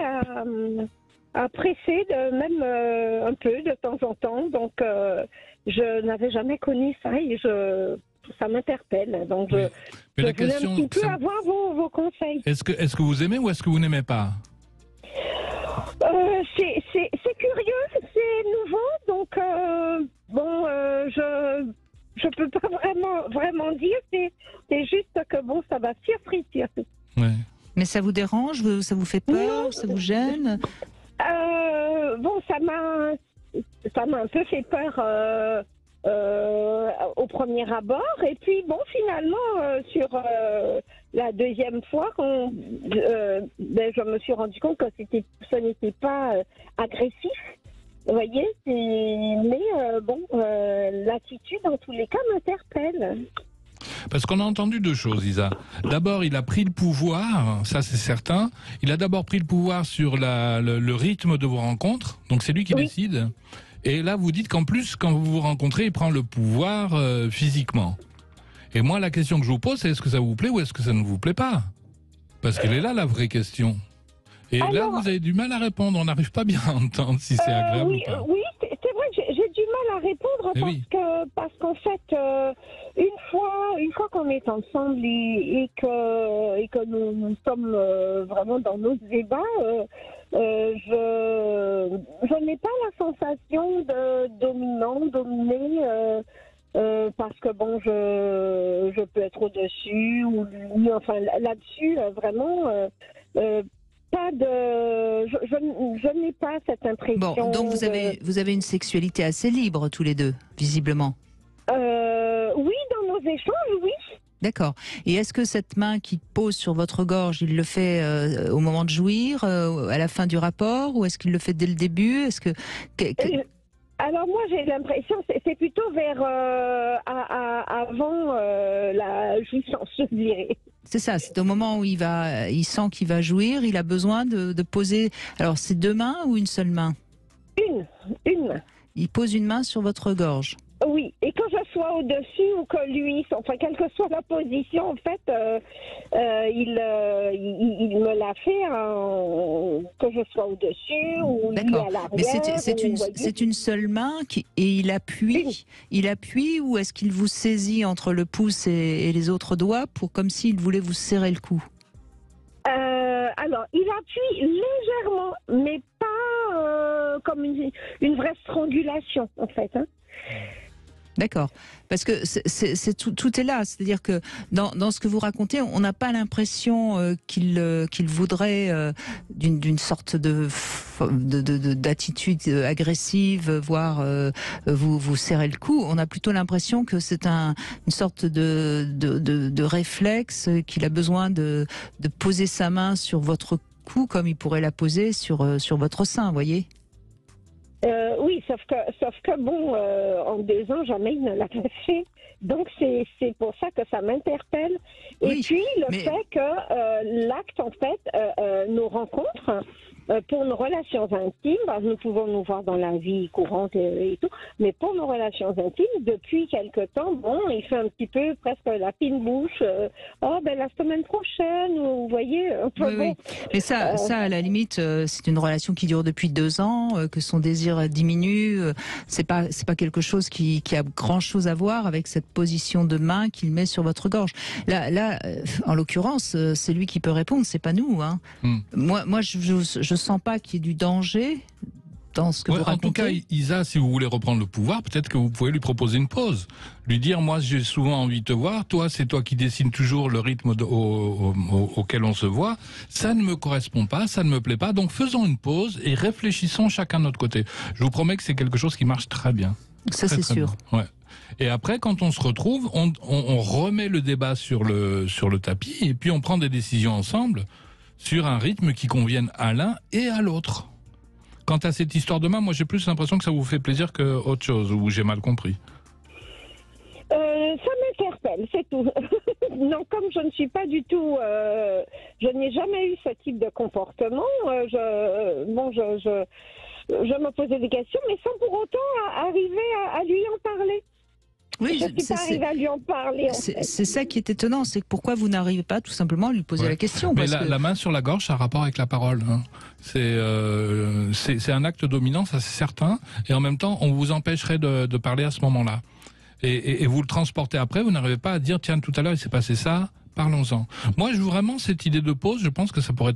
à presser même un peu de temps en temps. Donc, je n'avais jamais connu ça et ça m'interpelle. Donc, je voulais un petit peu avoir vos conseils. Est-ce que vous aimez ou est-ce que vous n'aimez pas? C'est curieux, c'est nouveau, donc je peux pas vraiment dire. C'est juste que ça va surprisser. Ouais. Mais ça vous dérange? Ça vous fait peur? Ça vous gêne? Ça m'a un peu fait peur au premier abord. Et puis, finalement, sur la deuxième fois, je me suis rendu compte que ce n'était pas agressif. Vous voyez? Mais l'attitude, en tous les cas, m'interpelle. Parce qu'on a entendu 2 choses, Isa. D'abord, il a pris le pouvoir, ça c'est certain. Il a d'abord pris le pouvoir sur le rythme de vos rencontres, donc c'est lui qui décide. Et là, vous dites qu'en plus, quand vous vous rencontrez, il prend le pouvoir physiquement. Et moi, la question que je vous pose, c'est est-ce que ça vous plaît ou est-ce que ça ne vous plaît pas? Parce qu'elle est là, la vraie question. Et là, vous avez du mal à répondre, on n'arrive pas bien à entendre si c'est agréable ou pas. Oui, c'est vrai que j'ai du mal à répondre parce qu'en fait, une fois qu'on est ensemble et que nous sommes vraiment dans nos débats, je n'ai pas la sensation de dominant, dominé, parce que je peux être au-dessus ou lui, enfin là-dessus, vraiment... pas de... Je n'ai pas cette impression... Bon, donc vous avez une sexualité assez libre tous les deux, visiblement. Oui, dans nos échanges, oui. D'accord. Et est-ce que cette main qui pose sur votre gorge, il le fait au moment de jouir, à la fin du rapport, ou est-ce qu'il le fait dès le début? Est-ce que... Alors moi j'ai l'impression c'est plutôt vers avant la jouissance, je dirais. C'est ça, c'est au moment où il sent qu'il va jouir, il a besoin de poser. Alors c'est 2 mains ou une seule main? Une main. Il pose une main sur votre gorge. Oui, et quand je sois au-dessus ou que lui, enfin, quelle que soit la position, en fait, il me l'a fait, que je sois au-dessus ou lui à l'arrière. Mais c'est une seule main et il appuie ou est-ce qu'il vous saisit entre le pouce et les autres doigts comme s'il voulait vous serrer le cou? Alors, il appuie légèrement, mais pas comme une vraie strangulation, en fait. Hein. D'accord, parce que tout est là, c'est-à-dire que dans ce que vous racontez, on n'a pas l'impression qu'il voudrait d'une sorte d'attitude agressive, voire vous serrer le cou. On a plutôt l'impression que c'est une sorte de réflexe, qu'il a besoin de poser sa main sur votre cou comme il pourrait la poser sur votre sein, voyez. Oui, sauf que bon, en 2 ans, jamais il ne l'a fait. Donc c'est pour ça que ça m'interpelle. Et puis fait que l'acte, en fait, nous rencontre pour nos relations intimes. Nous pouvons nous voir dans la vie courante et tout, mais pour nos relations intimes, depuis quelque temps, bon, il fait un petit peu presque la fine bouche. La semaine prochaine, vous voyez. Oui. Mais ça, à la limite, c'est une relation qui dure depuis 2 ans, que son désir diminue. C'est pas quelque chose qui a grand chose à voir avec cette position de main qu'il met sur votre gorge. Là, en l'occurrence, c'est lui qui peut répondre, c'est pas nous. Hein. Moi, je sens pas qu'il y ait du danger dans ce que vous racontez. En tout cas, Isa, si vous voulez reprendre le pouvoir, peut-être que vous pouvez lui proposer une pause. Lui dire, moi j'ai souvent envie de te voir, toi c'est toi qui dessines toujours le rythme auquel on se voit, ça ne me correspond pas, ça ne me plaît pas, donc faisons une pause et réfléchissons chacun de notre côté. Je vous promets que c'est quelque chose qui marche très bien. Ça c'est sûr. Bien. Ouais. Et après, quand on se retrouve, on remet le débat sur le tapis et puis on prend des décisions ensemble sur un rythme qui convienne à l'un et à l'autre. Quant à cette histoire de main, moi j'ai plus l'impression que ça vous fait plaisir qu'autre chose, ou j'ai mal compris. Ça m'interpelle, c'est tout. Non, comme je ne suis pas du tout... je n'ai jamais eu ce type de comportement. Je me posais des questions, mais sans pour autant arriver à lui en parler. Oui, je ne suis pas arrivée à lui en parler. C'est ça qui est étonnant, c'est pourquoi vous n'arrivez pas tout simplement à lui poser la question. Mais la main sur la gorge, ça a rapport avec la parole. Hein. C'est un acte dominant, ça c'est certain, et en même temps, on vous empêcherait de parler à ce moment-là. Et vous le transportez après, vous n'arrivez pas à dire, tiens, tout à l'heure il s'est passé ça, parlons-en. Moi, vraiment, cette idée de pause, je pense que ça pourrait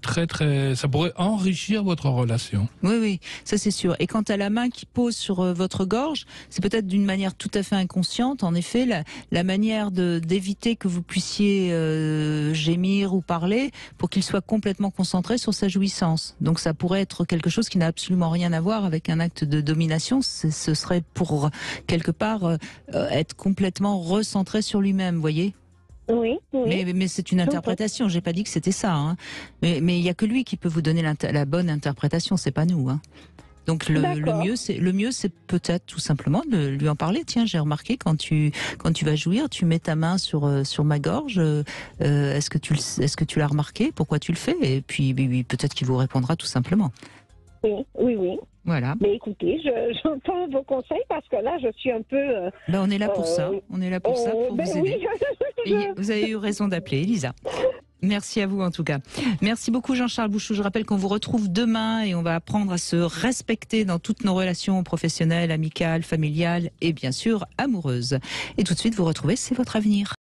ça pourrait enrichir votre relation. Oui, ça c'est sûr. Et quant à la main qui pose sur votre gorge, c'est peut-être d'une manière tout à fait inconsciente. En effet, la manière d'éviter que vous puissiez gémir ou parler pour qu'il soit complètement concentré sur sa jouissance. Donc ça pourrait être quelque chose qui n'a absolument rien à voir avec un acte de domination. Ce serait pour, quelque part, être complètement recentré sur lui-même, vous voyez ? Oui. Mais c'est une interprétation. J'ai pas dit que c'était ça. Hein. Mais il y a que lui qui peut vous donner la bonne interprétation. C'est pas nous. Hein. Donc le mieux, c'est peut-être tout simplement de lui en parler. Tiens, j'ai remarqué quand tu vas jouir, tu mets ta main sur ma gorge. Est-ce que tu l'as remarqué? Pourquoi tu le fais? Et puis peut-être qu'il vous répondra tout simplement. Oui. Voilà. Mais écoutez, j'entends vos conseils parce que là, je suis un peu... on est là pour ça. On est là pour ça, pour vous aider. Et vous avez eu raison d'appeler, Elisa. Merci à vous en tout cas. Merci beaucoup Jean-Charles Bouchou. Je rappelle qu'on vous retrouve demain et on va apprendre à se respecter dans toutes nos relations professionnelles, amicales, familiales et bien sûr amoureuses. Et tout de suite, vous retrouvez C'est votre avenir.